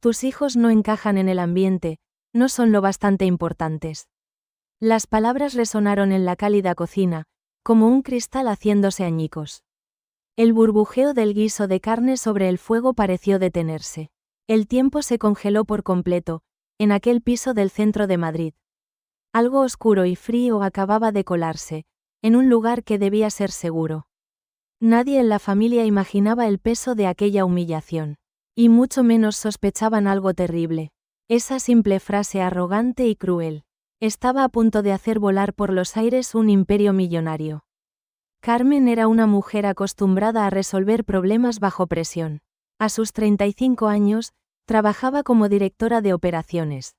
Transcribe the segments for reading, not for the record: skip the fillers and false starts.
Tus hijos no encajan en el ambiente, no son lo bastante importantes. Las palabras resonaron en la cálida cocina, como un cristal haciéndose añicos. El burbujeo del guiso de carne sobre el fuego pareció detenerse. El tiempo se congeló por completo, en aquel piso del centro de Madrid. Algo oscuro y frío acababa de colarse, en un lugar que debía ser seguro. Nadie en la familia imaginaba el peso de aquella humillación. Y mucho menos sospechaban algo terrible. Esa simple frase arrogante y cruel. Estaba a punto de hacer volar por los aires un imperio millonario. Carmen era una mujer acostumbrada a resolver problemas bajo presión. A sus 35 años, trabajaba como directora de operaciones.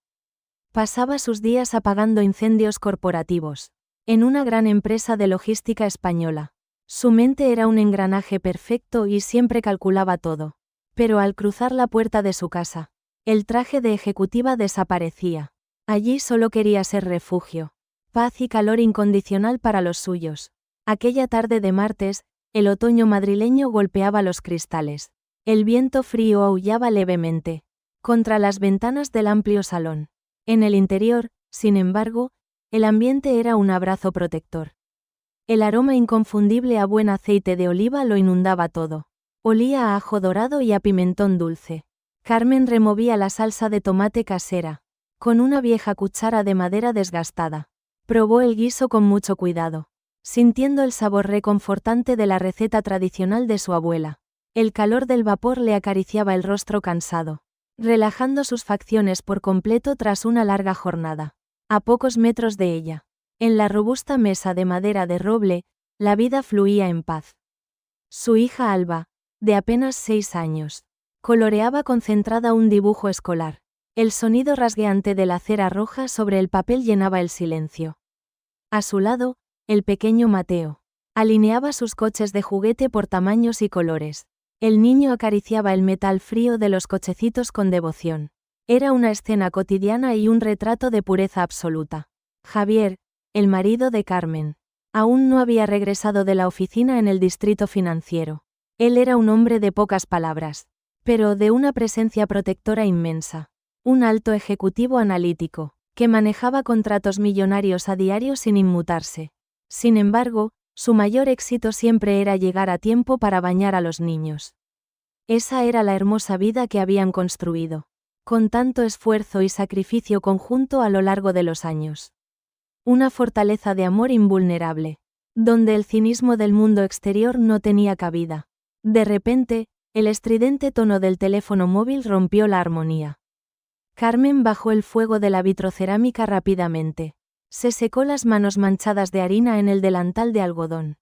Pasaba sus días apagando incendios corporativos. En una gran empresa de logística española. Su mente era un engranaje perfecto y siempre calculaba todo. Pero al cruzar la puerta de su casa, el traje de ejecutiva desaparecía. Allí solo quería ser refugio, paz y calor incondicional para los suyos. Aquella tarde de martes, el otoño madrileño golpeaba los cristales. El viento frío aullaba levemente contra las ventanas del amplio salón. En el interior, sin embargo, el ambiente era un abrazo protector. El aroma inconfundible a buen aceite de oliva lo inundaba todo. Olía a ajo dorado y a pimentón dulce. Carmen removía la salsa de tomate casera, con una vieja cuchara de madera desgastada. Probó el guiso con mucho cuidado, sintiendo el sabor reconfortante de la receta tradicional de su abuela. El calor del vapor le acariciaba el rostro cansado, relajando sus facciones por completo tras una larga jornada. A pocos metros de ella, en la robusta mesa de madera de roble, la vida fluía en paz. Su hija Alba, de apenas 6 años, coloreaba concentrada un dibujo escolar. El sonido rasgueante de la cera roja sobre el papel llenaba el silencio. A su lado, el pequeño Mateo alineaba sus coches de juguete por tamaños y colores. El niño acariciaba el metal frío de los cochecitos con devoción. Era una escena cotidiana y un retrato de pureza absoluta. Javier, el marido de Carmen, aún no había regresado de la oficina en el distrito financiero. Él era un hombre de pocas palabras, pero de una presencia protectora inmensa. Un alto ejecutivo analítico, que manejaba contratos millonarios a diario sin inmutarse. Sin embargo, su mayor éxito siempre era llegar a tiempo para bañar a los niños. Esa era la hermosa vida que habían construido, con tanto esfuerzo y sacrificio conjunto a lo largo de los años. Una fortaleza de amor invulnerable, donde el cinismo del mundo exterior no tenía cabida. De repente, el estridente tono del teléfono móvil rompió la armonía. Carmen bajó el fuego de la vitrocerámica rápidamente. Se secó las manos manchadas de harina en el delantal de algodón.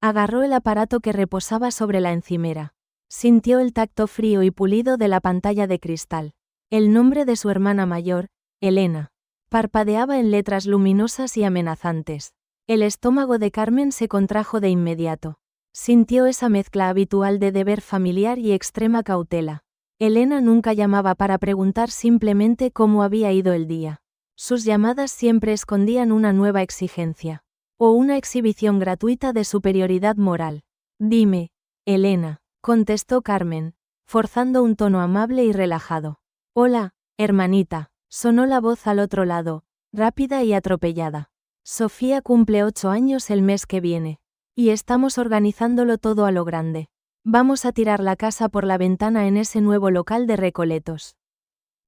Agarró el aparato que reposaba sobre la encimera. Sintió el tacto frío y pulido de la pantalla de cristal. El nombre de su hermana mayor, Elena, parpadeaba en letras luminosas y amenazantes. El estómago de Carmen se contrajo de inmediato. Sintió esa mezcla habitual de deber familiar y extrema cautela. Elena nunca llamaba para preguntar simplemente cómo había ido el día. Sus llamadas siempre escondían una nueva exigencia, o una exhibición gratuita de superioridad moral. Dime, Elena, contestó Carmen, forzando un tono amable y relajado. Hola, hermanita, sonó la voz al otro lado, rápida y atropellada. Sofía cumple 8 años el mes que viene. Y estamos organizándolo todo a lo grande. Vamos a tirar la casa por la ventana en ese nuevo local de Recoletos.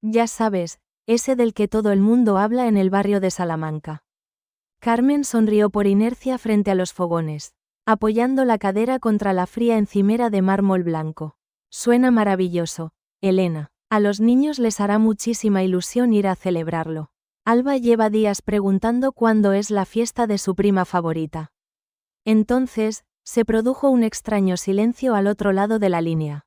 Ya sabes, ese del que todo el mundo habla en el barrio de Salamanca. Carmen sonrió por inercia frente a los fogones, apoyando la cadera contra la fría encimera de mármol blanco. Suena maravilloso, Elena. A los niños les hará muchísima ilusión ir a celebrarlo. Alba lleva días preguntando cuándo es la fiesta de su prima favorita. Entonces, se produjo un extraño silencio al otro lado de la línea.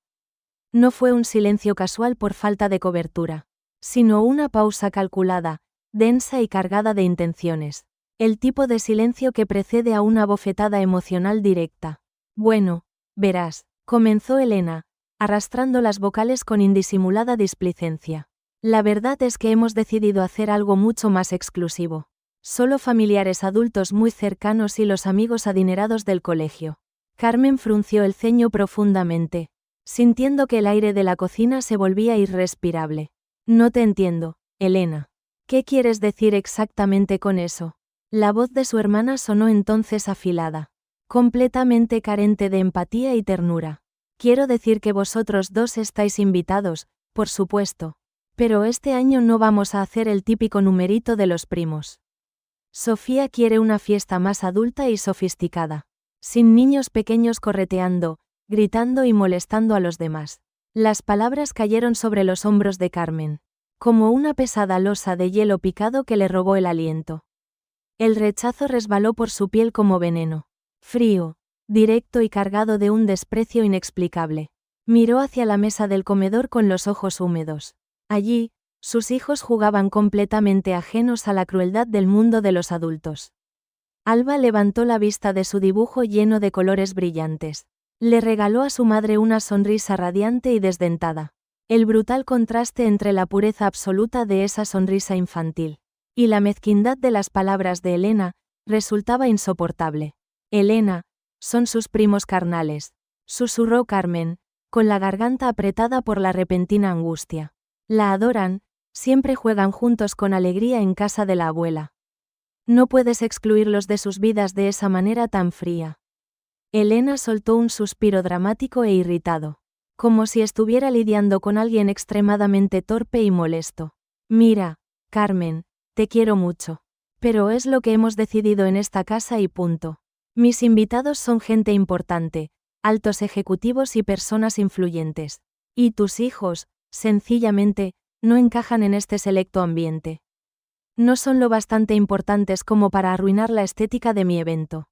No fue un silencio casual por falta de cobertura, sino una pausa calculada, densa y cargada de intenciones. El tipo de silencio que precede a una bofetada emocional directa. Bueno, verás, comenzó Elena, arrastrando las vocales con indisimulada displicencia. La verdad es que hemos decidido hacer algo mucho más exclusivo. Solo familiares adultos muy cercanos y los amigos adinerados del colegio. Carmen frunció el ceño profundamente. sintiendo que el aire de la cocina se volvía irrespirable. No te entiendo, Elena. ¿Qué quieres decir exactamente con eso? La voz de su hermana sonó entonces afilada, completamente carente de empatía y ternura. Quiero decir que vosotros dos estáis invitados, por supuesto. Pero este año no vamos a hacer el típico numerito de los primos. Sofía quiere una fiesta más adulta y sofisticada, sin niños pequeños correteando, gritando y molestando a los demás. Las palabras cayeron sobre los hombros de Carmen, como una pesada losa de hielo picado que le robó el aliento. El rechazo resbaló por su piel como veneno. Frío, directo y cargado de un desprecio inexplicable. Miró hacia la mesa del comedor con los ojos húmedos. Allí, sus hijos jugaban completamente ajenos a la crueldad del mundo de los adultos. Alba levantó la vista de su dibujo lleno de colores brillantes. Le regaló a su madre una sonrisa radiante y desdentada. El brutal contraste entre la pureza absoluta de esa sonrisa infantil y la mezquindad de las palabras de Elena resultaba insoportable. Elena, son sus primos carnales, susurró Carmen, con la garganta apretada por la repentina angustia. La adoran, siempre juegan juntos con alegría en casa de la abuela. No puedes excluirlos de sus vidas de esa manera tan fría. Elena soltó un suspiro dramático e irritado, como si estuviera lidiando con alguien extremadamente torpe y molesto. Mira, Carmen, te quiero mucho. Pero es lo que hemos decidido en esta casa y punto. Mis invitados son gente importante, altos ejecutivos y personas influyentes. Y tus hijos, sencillamente, no encajan en este selecto ambiente. No son lo bastante importantes como para arruinar la estética de mi evento.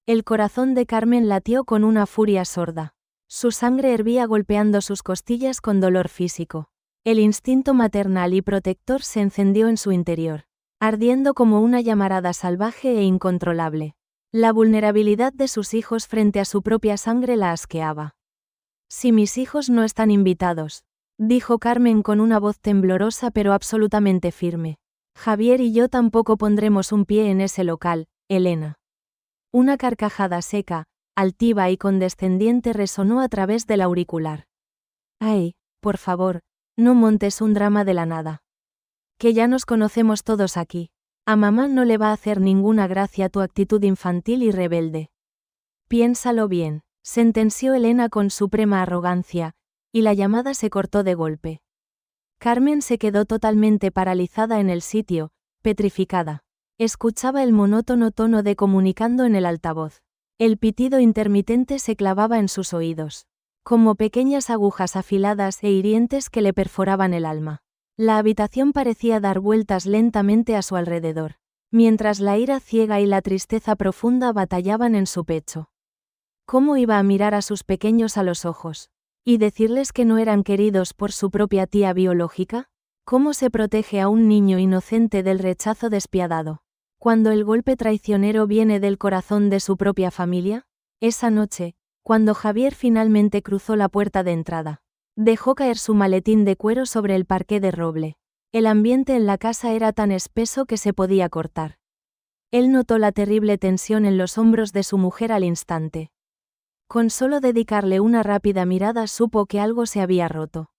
El corazón de Carmen latió con una furia sorda. Su sangre hervía golpeando sus costillas con dolor físico. El instinto maternal y protector se encendió en su interior, ardiendo como una llamarada salvaje e incontrolable. La vulnerabilidad de sus hijos frente a su propia sangre la asqueaba. Si mis hijos no están invitados, dijo Carmen con una voz temblorosa pero absolutamente firme. Javier y yo tampoco pondremos un pie en ese local, Elena. Una carcajada seca, altiva y condescendiente resonó a través del auricular. Ay, por favor, no montes un drama de la nada. Que ya nos conocemos todos aquí. A mamá no le va a hacer ninguna gracia tu actitud infantil y rebelde. Piénsalo bien, sentenció Elena con suprema arrogancia, y la llamada se cortó de golpe. Carmen se quedó totalmente paralizada en el sitio, petrificada. Escuchaba el monótono tono de comunicando en el altavoz. El pitido intermitente se clavaba en sus oídos, como pequeñas agujas afiladas e hirientes que le perforaban el alma. La habitación parecía dar vueltas lentamente a su alrededor, mientras la ira ciega y la tristeza profunda batallaban en su pecho. ¿Cómo iba a mirar a sus pequeños a los ojos? ¿Y decirles que no eran queridos por su propia tía biológica? ¿Cómo se protege a un niño inocente del rechazo despiadado, cuando el golpe traicionero viene del corazón de su propia familia? Esa noche, cuando Javier finalmente cruzó la puerta de entrada, dejó caer su maletín de cuero sobre el parqué de roble. El ambiente en la casa era tan espeso que se podía cortar. Él notó la terrible tensión en los hombros de su mujer al instante. Con solo dedicarle una rápida mirada supo que algo se había roto.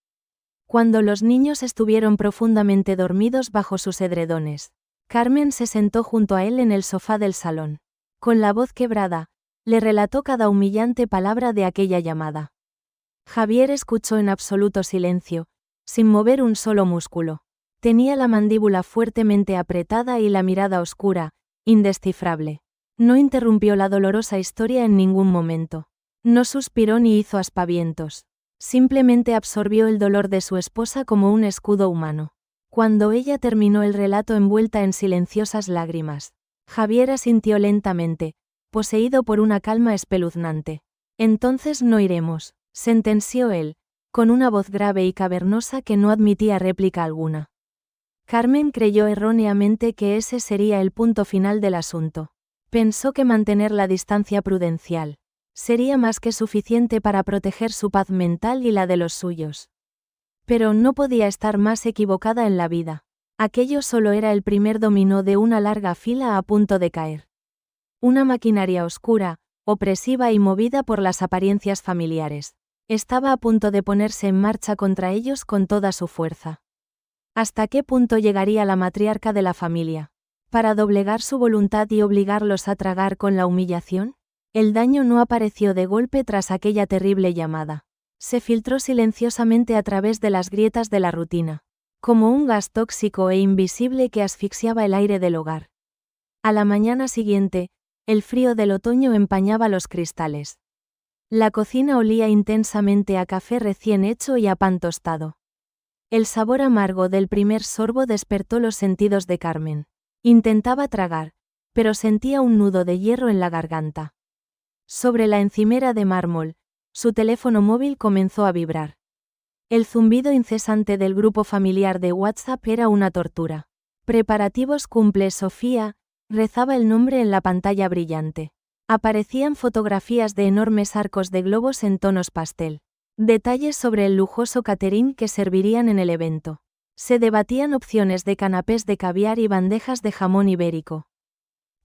Cuando los niños estuvieron profundamente dormidos bajo sus edredones, Carmen se sentó junto a él en el sofá del salón. Con la voz quebrada, le relató cada humillante palabra de aquella llamada. Javier escuchó en absoluto silencio, sin mover un solo músculo. Tenía la mandíbula fuertemente apretada y la mirada oscura, indescifrable. No interrumpió la dolorosa historia en ningún momento. No suspiró ni hizo aspavientos. Simplemente absorbió el dolor de su esposa como un escudo humano. Cuando ella terminó el relato envuelta en silenciosas lágrimas, Javier asintió lentamente, poseído por una calma espeluznante. Entonces no iremos, sentenció él, con una voz grave y cavernosa que no admitía réplica alguna. Carmen creyó erróneamente que ese sería el punto final del asunto. Pensó que mantener la distancia prudencial sería más que suficiente para proteger su paz mental y la de los suyos. Pero no podía estar más equivocada en la vida. Aquello solo era el primer dominó de una larga fila a punto de caer. Una maquinaria oscura, opresiva y movida por las apariencias familiares. Estaba a punto de ponerse en marcha contra ellos con toda su fuerza. ¿Hasta qué punto llegaría la matriarca de la familia? ¿Para doblegar su voluntad y obligarlos a tragar con la humillación? El daño no apareció de golpe tras aquella terrible llamada. Se filtró silenciosamente a través de las grietas de la rutina, como un gas tóxico e invisible que asfixiaba el aire del hogar. A la mañana siguiente, el frío del otoño empañaba los cristales. La cocina olía intensamente a café recién hecho y a pan tostado. El sabor amargo del primer sorbo despertó los sentidos de Carmen. Intentaba tragar, pero sentía un nudo de hierro en la garganta. Sobre la encimera de mármol, su teléfono móvil comenzó a vibrar. El zumbido incesante del grupo familiar de WhatsApp era una tortura. Preparativos cumple Sofía, rezaba el nombre en la pantalla brillante. Aparecían fotografías de enormes arcos de globos en tonos pastel. Detalles sobre el lujoso catering que servirían en el evento. Se debatían opciones de canapés de caviar y bandejas de jamón ibérico.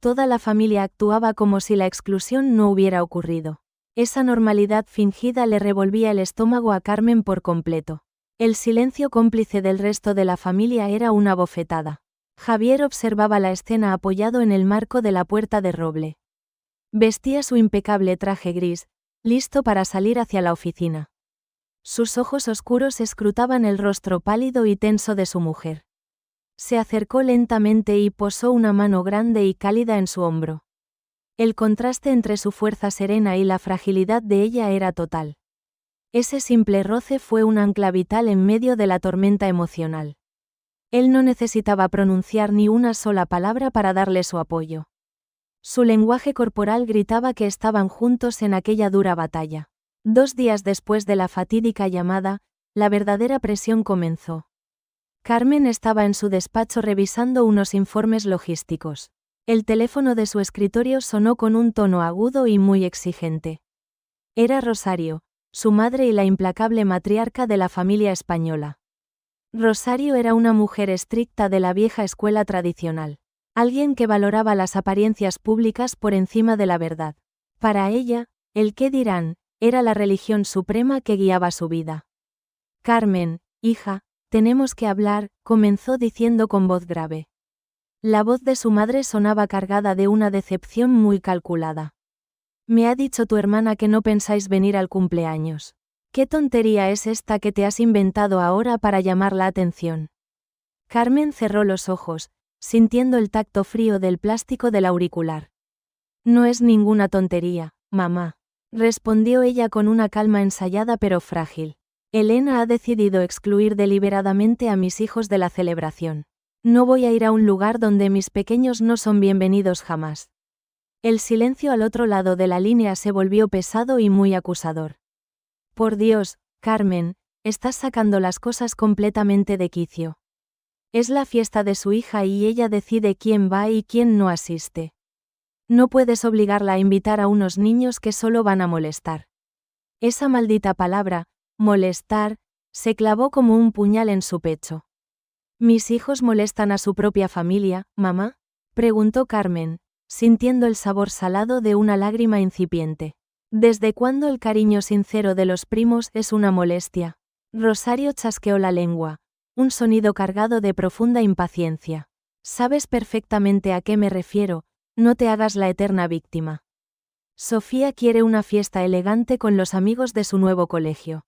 Toda la familia actuaba como si la exclusión no hubiera ocurrido. Esa normalidad fingida le revolvía el estómago a Carmen por completo. El silencio cómplice del resto de la familia era una bofetada. Javier observaba la escena apoyado en el marco de la puerta de roble. Vestía su impecable traje gris, listo para salir hacia la oficina. Sus ojos oscuros escrutaban el rostro pálido y tenso de su mujer. Se acercó lentamente y posó una mano grande y cálida en su hombro. El contraste entre su fuerza serena y la fragilidad de ella era total. Ese simple roce fue un ancla vital en medio de la tormenta emocional. Él no necesitaba pronunciar ni una sola palabra para darle su apoyo. Su lenguaje corporal gritaba que estaban juntos en aquella dura batalla. 2 días después de la fatídica llamada, la verdadera presión comenzó. Carmen estaba en su despacho revisando unos informes logísticos. El teléfono de su escritorio sonó con un tono agudo y muy exigente. Era Rosario, su madre y la implacable matriarca de la familia española. Rosario era una mujer estricta de la vieja escuela tradicional. Alguien que valoraba las apariencias públicas por encima de la verdad. Para ella, el qué dirán, era la religión suprema que guiaba su vida. Carmen, hija, tenemos que hablar, comenzó diciendo con voz grave. La voz de su madre sonaba cargada de una decepción muy calculada. Me ha dicho tu hermana que no pensáis venir al cumpleaños. ¿Qué tontería es esta que te has inventado ahora para llamar la atención? Carmen cerró los ojos, sintiendo el tacto frío del plástico del auricular. No es ninguna tontería, mamá, respondió ella con una calma ensayada pero frágil. Elena ha decidido excluir deliberadamente a mis hijos de la celebración. No voy a ir a un lugar donde mis pequeños no son bienvenidos jamás. El silencio al otro lado de la línea se volvió pesado y muy acusador. Por Dios, Carmen, estás sacando las cosas completamente de quicio. Es la fiesta de su hija y ella decide quién va y quién no asiste. No puedes obligarla a invitar a unos niños que solo van a molestar. Esa maldita palabra, molestar, se clavó como un puñal en su pecho. ¿Mis hijos molestan a su propia familia, mamá?, preguntó Carmen, sintiendo el sabor salado de una lágrima incipiente. ¿Desde cuándo el cariño sincero de los primos es una molestia? Rosario chasqueó la lengua, un sonido cargado de profunda impaciencia. Sabes perfectamente a qué me refiero, no te hagas la eterna víctima. Sofía quiere una fiesta elegante con los amigos de su nuevo colegio.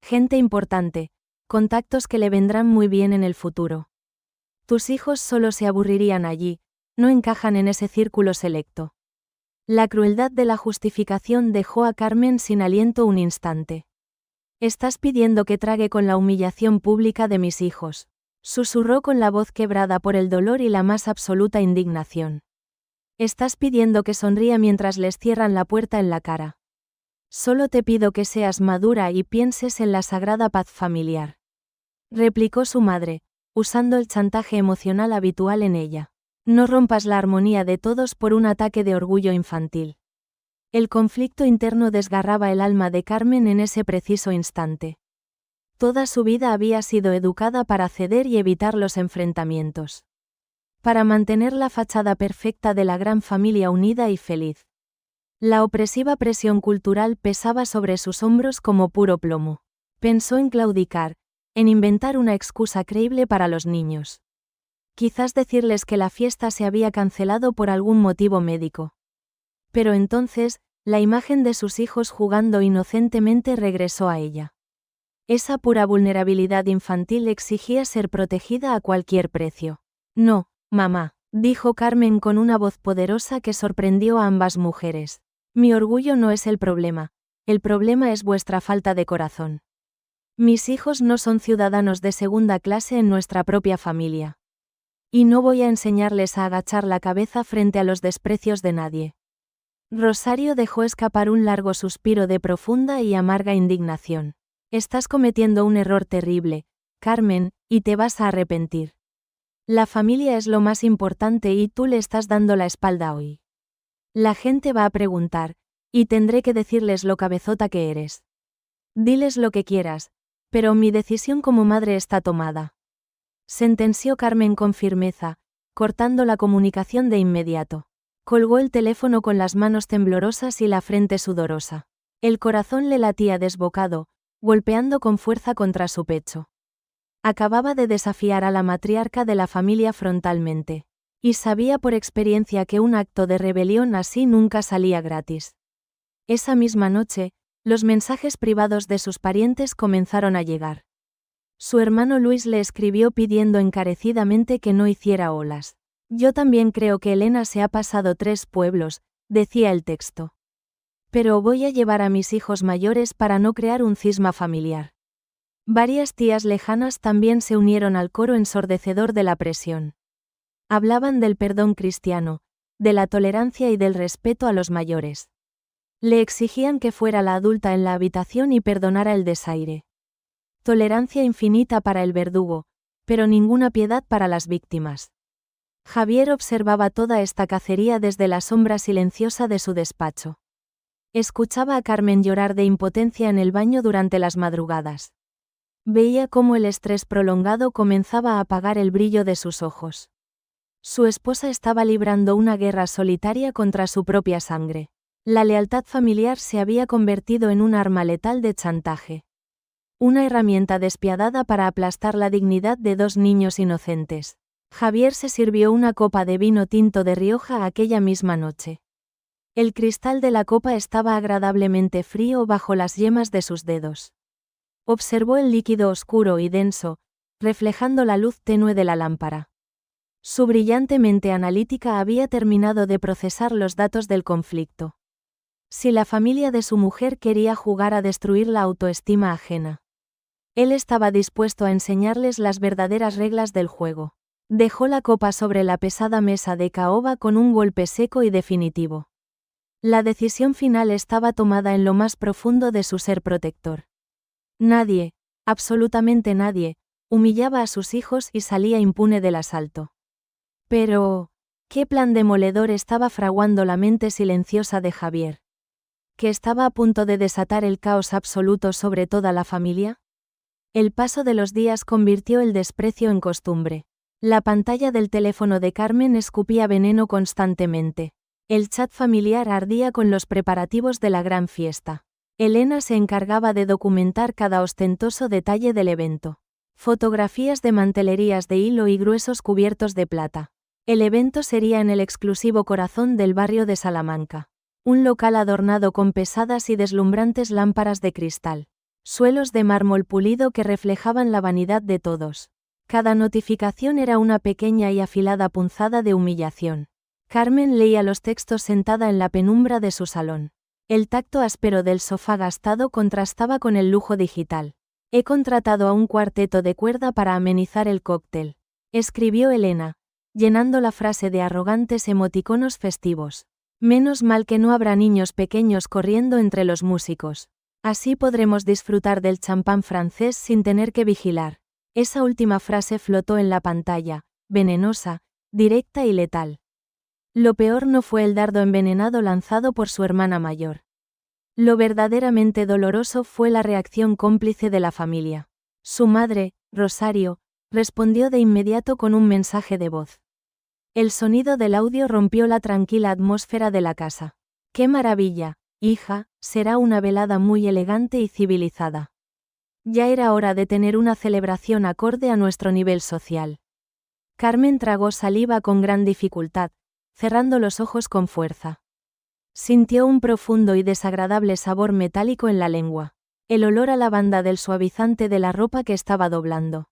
Gente importante, contactos que le vendrán muy bien en el futuro. Tus hijos solo se aburrirían allí, no encajan en ese círculo selecto. La crueldad de la justificación dejó a Carmen sin aliento un instante. Estás pidiendo que trague con la humillación pública de mis hijos, susurró con la voz quebrada por el dolor y la más absoluta indignación. Estás pidiendo que sonría mientras les cierran la puerta en la cara. Solo te pido que seas madura y pienses en la sagrada paz familiar, replicó su madre, usando el chantaje emocional habitual en ella. No rompas la armonía de todos por un ataque de orgullo infantil. El conflicto interno desgarraba el alma de Carmen en ese preciso instante. Toda su vida había sido educada para ceder y evitar los enfrentamientos. Para mantener la fachada perfecta de la gran familia unida y feliz. La opresiva presión cultural pesaba sobre sus hombros como puro plomo. Pensó en claudicar, en inventar una excusa creíble para los niños. Quizás decirles que la fiesta se había cancelado por algún motivo médico. Pero entonces, la imagen de sus hijos jugando inocentemente regresó a ella. Esa pura vulnerabilidad infantil exigía ser protegida a cualquier precio. No, mamá, dijo Carmen con una voz poderosa que sorprendió a ambas mujeres. Mi orgullo no es el problema es vuestra falta de corazón. Mis hijos no son ciudadanos de segunda clase en nuestra propia familia. Y no voy a enseñarles a agachar la cabeza frente a los desprecios de nadie. Rosario dejó escapar un largo suspiro de profunda y amarga indignación. Estás cometiendo un error terrible, Carmen, y te vas a arrepentir. La familia es lo más importante y tú le estás dando la espalda hoy. La gente va a preguntar, y tendré que decirles lo cabezota que eres. Diles lo que quieras, pero mi decisión como madre está tomada. Sentenció Carmen con firmeza, cortando la comunicación de inmediato. Colgó el teléfono con las manos temblorosas y la frente sudorosa. El corazón le latía desbocado, golpeando con fuerza contra su pecho. Acababa de desafiar a la matriarca de la familia frontalmente. Y sabía por experiencia que un acto de rebelión así nunca salía gratis. Esa misma noche, los mensajes privados de sus parientes comenzaron a llegar. Su hermano Luis le escribió pidiendo encarecidamente que no hiciera olas. Yo también creo que Elena se ha pasado 3 pueblos, decía el texto. Pero voy a llevar a mis hijos mayores para no crear un cisma familiar. Varias tías lejanas también se unieron al coro ensordecedor de la presión. Hablaban del perdón cristiano, de la tolerancia y del respeto a los mayores. Le exigían que fuera la adulta en la habitación y perdonara el desaire. Tolerancia infinita para el verdugo, pero ninguna piedad para las víctimas. Javier observaba toda esta cacería desde la sombra silenciosa de su despacho. Escuchaba a Carmen llorar de impotencia en el baño durante las madrugadas. Veía cómo el estrés prolongado comenzaba a apagar el brillo de sus ojos. Su esposa estaba librando una guerra solitaria contra su propia sangre. La lealtad familiar se había convertido en un arma letal de chantaje. Una herramienta despiadada para aplastar la dignidad de 2 niños inocentes. Javier se sirvió una copa de vino tinto de Rioja aquella misma noche. El cristal de la copa estaba agradablemente frío bajo las yemas de sus dedos. Observó el líquido oscuro y denso, reflejando la luz tenue de la lámpara. Su brillante mente analítica había terminado de procesar los datos del conflicto. Si la familia de su mujer quería jugar a destruir la autoestima ajena, él estaba dispuesto a enseñarles las verdaderas reglas del juego. Dejó la copa sobre la pesada mesa de caoba con un golpe seco y definitivo. La decisión final estaba tomada en lo más profundo de su ser protector. Nadie, absolutamente nadie, humillaba a sus hijos y salía impune del asalto. Pero, ¿qué plan demoledor estaba fraguando la mente silenciosa de Javier? ¿Que estaba a punto de desatar el caos absoluto sobre toda la familia? El paso de los días convirtió el desprecio en costumbre. La pantalla del teléfono de Carmen escupía veneno constantemente. El chat familiar ardía con los preparativos de la gran fiesta. Elena se encargaba de documentar cada ostentoso detalle del evento. Fotografías de mantelerías de hilo y gruesos cubiertos de plata. El evento sería en el exclusivo corazón del barrio de Salamanca. Un local adornado con pesadas y deslumbrantes lámparas de cristal. Suelos de mármol pulido que reflejaban la vanidad de todos. Cada notificación era una pequeña y afilada punzada de humillación. Carmen leía los textos sentada en la penumbra de su salón. El tacto áspero del sofá gastado contrastaba con el lujo digital. He contratado a un cuarteto de cuerda para amenizar el cóctel, escribió Elena, llenando la frase de arrogantes emoticonos festivos. Menos mal que no habrá niños pequeños corriendo entre los músicos. Así podremos disfrutar del champán francés sin tener que vigilar. Esa última frase flotó en la pantalla, venenosa, directa y letal. Lo peor no fue el dardo envenenado lanzado por su hermana mayor. Lo verdaderamente doloroso fue la reacción cómplice de la familia. Su madre, Rosario, respondió de inmediato con un mensaje de voz. El sonido del audio rompió la tranquila atmósfera de la casa. ¡Qué maravilla, hija! Será una velada muy elegante y civilizada. Ya era hora de tener una celebración acorde a nuestro nivel social. Carmen tragó saliva con gran dificultad, cerrando los ojos con fuerza. Sintió un profundo y desagradable sabor metálico en la lengua. El olor a lavanda del suavizante de la ropa que estaba doblando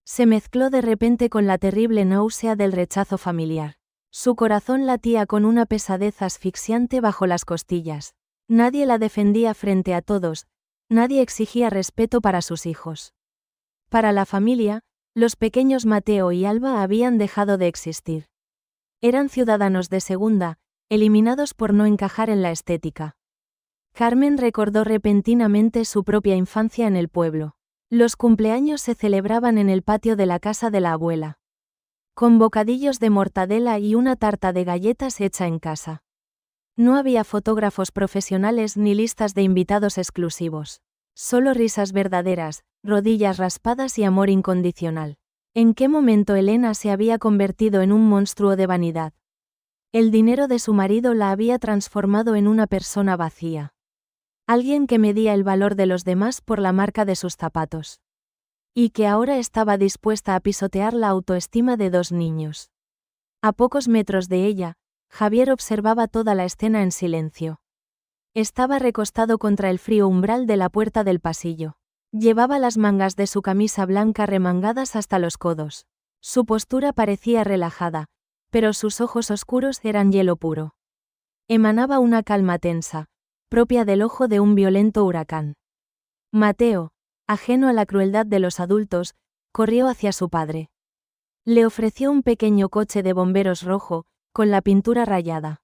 se mezcló de repente con la terrible náusea del rechazo familiar. Su corazón latía con una pesadez asfixiante bajo las costillas. Nadie la defendía frente a todos, nadie exigía respeto para sus hijos. Para la familia, los pequeños Mateo y Alba habían dejado de existir. Eran ciudadanos de segunda, eliminados por no encajar en la estética. Carmen recordó repentinamente su propia infancia en el pueblo. Los cumpleaños se celebraban en el patio de la casa de la abuela, con bocadillos de mortadela y una tarta de galletas hecha en casa. No había fotógrafos profesionales ni listas de invitados exclusivos. Solo risas verdaderas, rodillas raspadas y amor incondicional. ¿En qué momento Elena se había convertido en un monstruo de vanidad? El dinero de su marido la había transformado en una persona vacía. Alguien que medía el valor de los demás por la marca de sus zapatos. Y que ahora estaba dispuesta a pisotear la autoestima de 2 niños. A pocos metros de ella, Javier observaba toda la escena en silencio. Estaba recostado contra el frío umbral de la puerta del pasillo. Llevaba las mangas de su camisa blanca remangadas hasta los codos. Su postura parecía relajada, pero sus ojos oscuros eran hielo puro. Emanaba una calma tensa, propia del ojo de un violento huracán. Mateo, ajeno a la crueldad de los adultos, corrió hacia su padre. Le ofreció un pequeño coche de bomberos rojo, con la pintura rayada.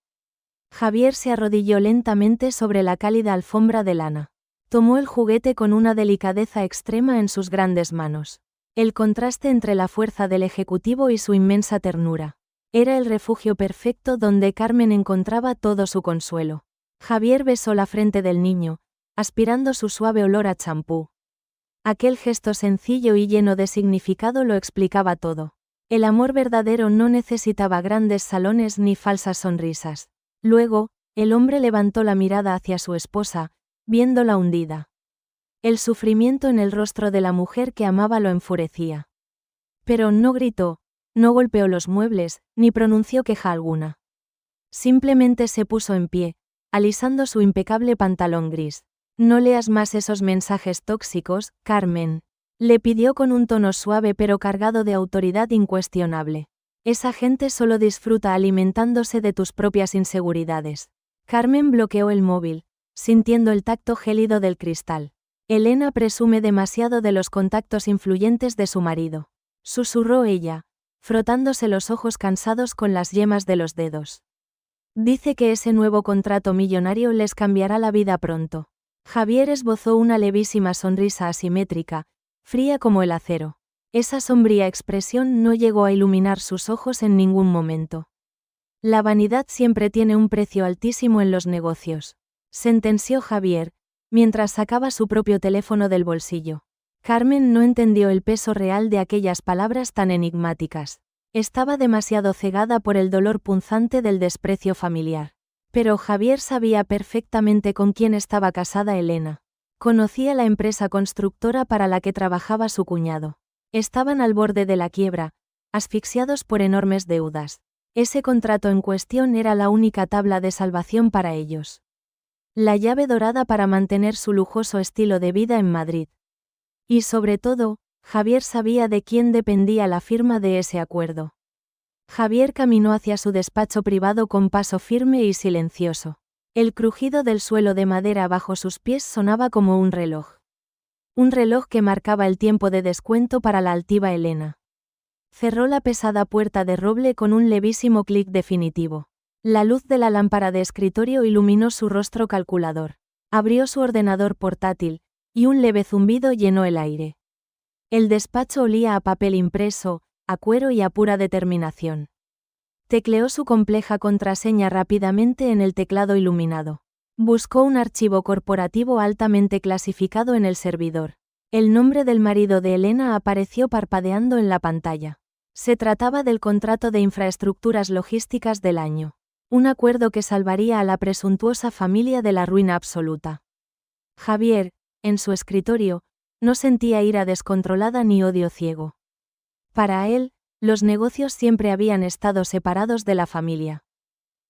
Javier se arrodilló lentamente sobre la cálida alfombra de lana. Tomó el juguete con una delicadeza extrema en sus grandes manos. El contraste entre la fuerza del ejecutivo y su inmensa ternura. Era el refugio perfecto donde Carmen encontraba todo su consuelo. Javier besó la frente del niño, aspirando su suave olor a champú. Aquel gesto sencillo y lleno de significado lo explicaba todo. El amor verdadero no necesitaba grandes salones ni falsas sonrisas. Luego, el hombre levantó la mirada hacia su esposa, viéndola hundida. El sufrimiento en el rostro de la mujer que amaba lo enfurecía. Pero no gritó, no golpeó los muebles, ni pronunció queja alguna. Simplemente se puso en pie, alisando su impecable pantalón gris. No leas más esos mensajes tóxicos, Carmen, le pidió con un tono suave pero cargado de autoridad incuestionable. Esa gente solo disfruta alimentándose de tus propias inseguridades. Carmen bloqueó el móvil, sintiendo el tacto gélido del cristal. Elena presume demasiado de los contactos influyentes de su marido. Susurró ella, frotándose los ojos cansados con las yemas de los dedos. Dice que ese nuevo contrato millonario les cambiará la vida pronto. Javier esbozó una levísima sonrisa asimétrica, fría como el acero. Esa sombría expresión no llegó a iluminar sus ojos en ningún momento. La vanidad siempre tiene un precio altísimo en los negocios, sentenció Javier, mientras sacaba su propio teléfono del bolsillo. Carmen no entendió el peso real de aquellas palabras tan enigmáticas. Estaba demasiado cegada por el dolor punzante del desprecio familiar. Pero Javier sabía perfectamente con quién estaba casada Elena. Conocía la empresa constructora para la que trabajaba su cuñado. Estaban al borde de la quiebra, asfixiados por enormes deudas. Ese contrato en cuestión era la única tabla de salvación para ellos. La llave dorada para mantener su lujoso estilo de vida en Madrid. Y sobre todo, Javier sabía de quién dependía la firma de ese acuerdo. Javier caminó hacia su despacho privado con paso firme y silencioso. El crujido del suelo de madera bajo sus pies sonaba como un reloj. Un reloj que marcaba el tiempo de descuento para la altiva Elena. Cerró la pesada puerta de roble con un levísimo clic definitivo. La luz de la lámpara de escritorio iluminó su rostro calculador. Abrió su ordenador portátil, y un leve zumbido llenó el aire. El despacho olía a papel impreso, a cuero y a pura determinación. Tecleó su compleja contraseña rápidamente en el teclado iluminado. Buscó un archivo corporativo altamente clasificado en el servidor. El nombre del marido de Elena apareció parpadeando en la pantalla. Se trataba del contrato de infraestructuras logísticas del año. Un acuerdo que salvaría a la presuntuosa familia de la ruina absoluta. Javier, en su escritorio, no sentía ira descontrolada ni odio ciego. Para él, los negocios siempre habían estado separados de la familia.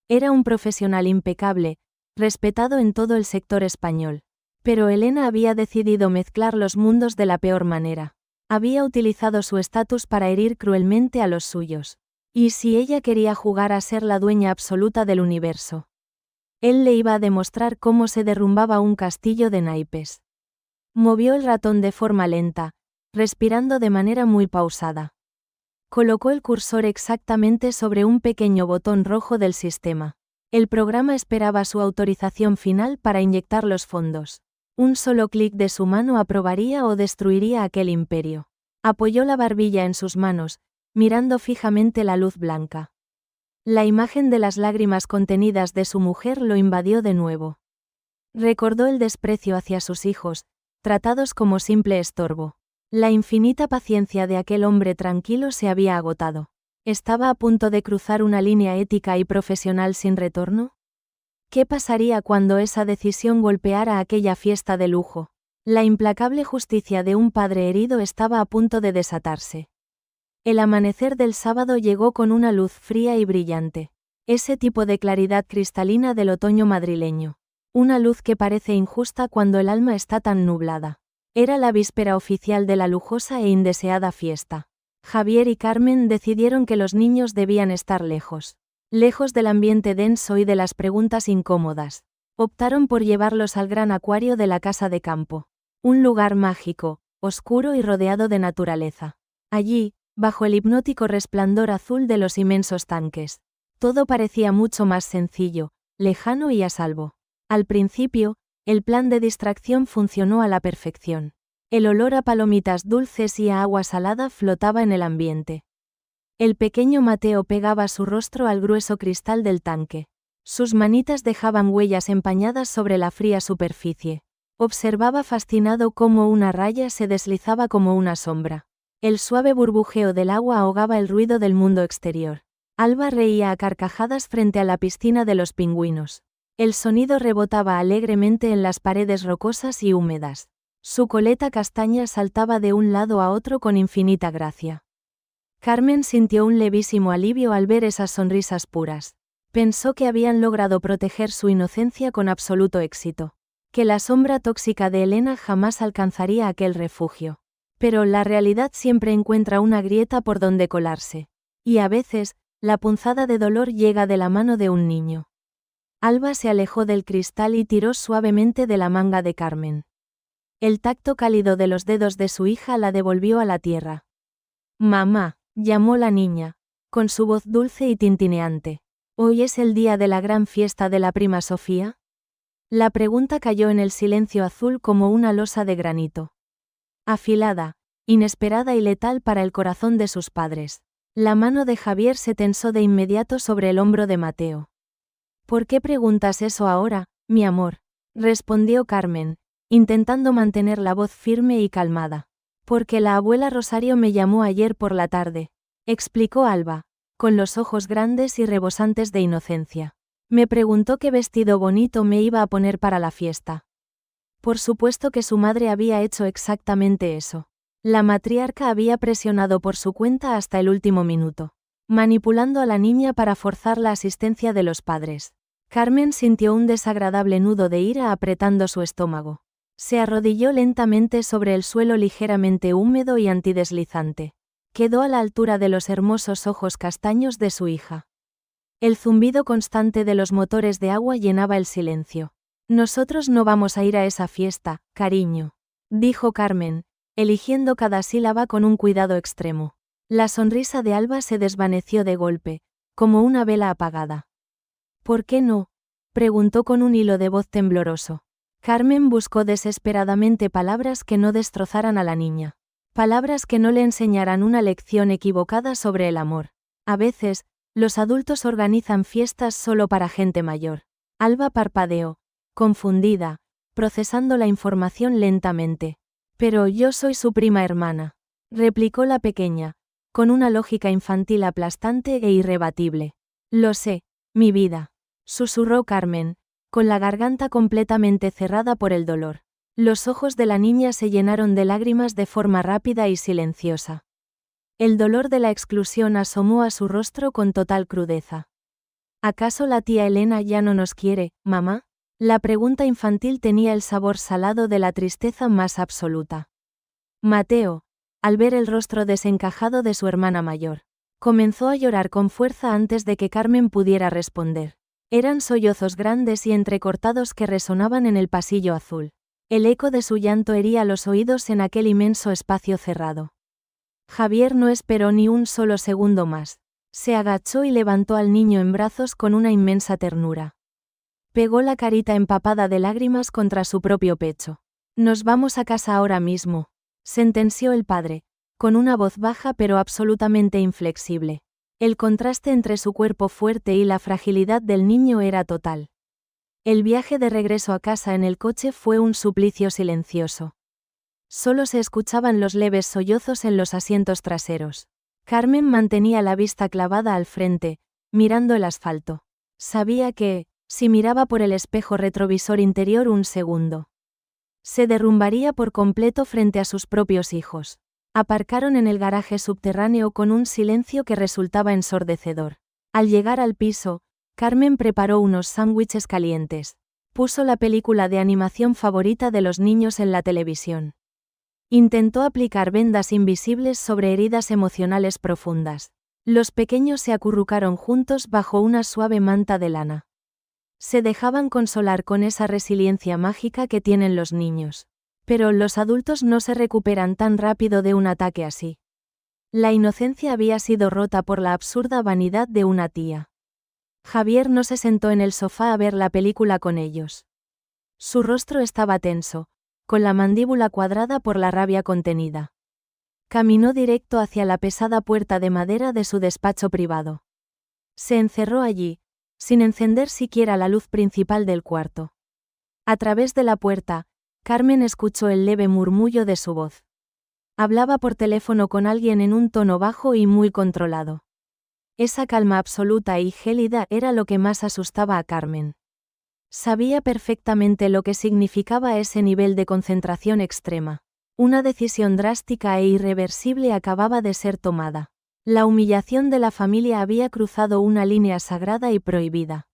Era un profesional impecable, respetado en todo el sector español. Pero Elena había decidido mezclar los mundos de la peor manera. Había utilizado su estatus para herir cruelmente a los suyos. ¿Y si ella quería jugar a ser la dueña absoluta del universo? Él le iba a demostrar cómo se derrumbaba un castillo de naipes. Movió el ratón de forma lenta, respirando de manera muy pausada. Colocó el cursor exactamente sobre un pequeño botón rojo del sistema. El programa esperaba su autorización final para inyectar los fondos. Un solo clic de su mano aprobaría o destruiría aquel imperio. Apoyó la barbilla en sus manos, mirando fijamente la luz blanca. La imagen de las lágrimas contenidas de su mujer lo invadió de nuevo. Recordó el desprecio hacia sus hijos, tratados como simple estorbo. La infinita paciencia de aquel hombre tranquilo se había agotado. ¿Estaba a punto de cruzar una línea ética y profesional sin retorno? ¿Qué pasaría cuando esa decisión golpeara aquella fiesta de lujo? La implacable justicia de un padre herido estaba a punto de desatarse. El amanecer del sábado llegó con una luz fría y brillante. Ese tipo de claridad cristalina del otoño madrileño. Una luz que parece injusta cuando el alma está tan nublada. Era la víspera oficial de la lujosa e indeseada fiesta. Javier y Carmen decidieron que los niños debían estar lejos. Lejos del ambiente denso y de las preguntas incómodas. Optaron por llevarlos al gran acuario de la casa de campo. Un lugar mágico, oscuro y rodeado de naturaleza. Allí, bajo el hipnótico resplandor azul de los inmensos tanques, todo parecía mucho más sencillo, lejano y a salvo. Al principio, el plan de distracción funcionó a la perfección. El olor a palomitas dulces y a agua salada flotaba en el ambiente. El pequeño Mateo pegaba su rostro al grueso cristal del tanque. Sus manitas dejaban huellas empañadas sobre la fría superficie. Observaba fascinado cómo una raya se deslizaba como una sombra. El suave burbujeo del agua ahogaba el ruido del mundo exterior. Alba reía a carcajadas frente a la piscina de los pingüinos. El sonido rebotaba alegremente en las paredes rocosas y húmedas. Su coleta castaña saltaba de un lado a otro con infinita gracia. Carmen sintió un levísimo alivio al ver esas sonrisas puras. Pensó que habían logrado proteger su inocencia con absoluto éxito. Que la sombra tóxica de Elena jamás alcanzaría aquel refugio. Pero la realidad siempre encuentra una grieta por donde colarse. Y a veces, la punzada de dolor llega de la mano de un niño. Alba se alejó del cristal y tiró suavemente de la manga de Carmen. El tacto cálido de los dedos de su hija la devolvió a la tierra. «Mamá», llamó la niña, con su voz dulce y tintineante. «¿Hoy es el día de la gran fiesta de la prima Sofía?» La pregunta cayó en el silencio azul como una losa de granito. Afilada, inesperada y letal para el corazón de sus padres. La mano de Javier se tensó de inmediato sobre el hombro de Mateo. «¿Por qué preguntas eso ahora, mi amor?», respondió Carmen, intentando mantener la voz firme y calmada. «Porque la abuela Rosario me llamó ayer por la tarde», explicó Alba, con los ojos grandes y rebosantes de inocencia. «Me preguntó qué vestido bonito me iba a poner para la fiesta». Por supuesto que su madre había hecho exactamente eso. La matriarca había presionado por su cuenta hasta el último minuto, manipulando a la niña para forzar la asistencia de los padres. Carmen sintió un desagradable nudo de ira apretando su estómago. Se arrodilló lentamente sobre el suelo ligeramente húmedo y antideslizante. Quedó a la altura de los hermosos ojos castaños de su hija. El zumbido constante de los motores de agua llenaba el silencio. «Nosotros no vamos a ir a esa fiesta, cariño», dijo Carmen, eligiendo cada sílaba con un cuidado extremo. La sonrisa de Alba se desvaneció de golpe, como una vela apagada. «¿Por qué no?», preguntó con un hilo de voz tembloroso. Carmen buscó desesperadamente palabras que no destrozaran a la niña. Palabras que no le enseñaran una lección equivocada sobre el amor. A veces, los adultos organizan fiestas solo para gente mayor. Alba parpadeó, confundida, procesando la información lentamente. «Pero yo soy su prima hermana», replicó la pequeña, con una lógica infantil aplastante e irrebatible. «Lo sé, Mi vida, susurró Carmen, con la garganta completamente cerrada por el dolor. Los ojos de la niña se llenaron de lágrimas de forma rápida y silenciosa. El dolor de la exclusión asomó a su rostro con total crudeza. ¿Acaso la tía Elena ya no nos quiere, mamá? La pregunta infantil tenía el sabor salado de la tristeza más absoluta. Mateo, al ver el rostro desencajado de su hermana mayor, comenzó a llorar con fuerza antes de que Carmen pudiera responder. Eran sollozos grandes y entrecortados que resonaban en el pasillo azul. El eco de su llanto hería los oídos en aquel inmenso espacio cerrado. Javier no esperó ni un solo segundo más. Se agachó y levantó al niño en brazos con una inmensa ternura. Pegó la carita empapada de lágrimas contra su propio pecho. Nos vamos a casa ahora mismo, sentenció el padre, con una voz baja pero absolutamente inflexible. El contraste entre su cuerpo fuerte y la fragilidad del niño era total. El viaje de regreso a casa en el coche fue un suplicio silencioso. Solo se escuchaban los leves sollozos en los asientos traseros. Carmen mantenía la vista clavada al frente, mirando el asfalto. Sabía que, si miraba por el espejo retrovisor interior un segundo, se derrumbaría por completo frente a sus propios hijos. Aparcaron en el garaje subterráneo con un silencio que resultaba ensordecedor. Al llegar al piso, Carmen preparó unos sándwiches calientes. Puso la película de animación favorita de los niños en la televisión. Intentó aplicar vendas invisibles sobre heridas emocionales profundas. Los pequeños se acurrucaron juntos bajo una suave manta de lana. Se dejaban consolar con esa resiliencia mágica que tienen los niños. Pero los adultos no se recuperan tan rápido de un ataque así. La inocencia había sido rota por la absurda vanidad de una tía. Javier no se sentó en el sofá a ver la película con ellos. Su rostro estaba tenso, con la mandíbula cuadrada por la rabia contenida. Caminó directo hacia la pesada puerta de madera de su despacho privado. Se encerró allí, sin encender siquiera la luz principal del cuarto. A través de la puerta, Carmen escuchó el leve murmullo de su voz. Hablaba por teléfono con alguien en un tono bajo y muy controlado. Esa calma absoluta y gélida era lo que más asustaba a Carmen. Sabía perfectamente lo que significaba ese nivel de concentración extrema. Una decisión drástica e irreversible acababa de ser tomada. La humillación de la familia había cruzado una línea sagrada y prohibida.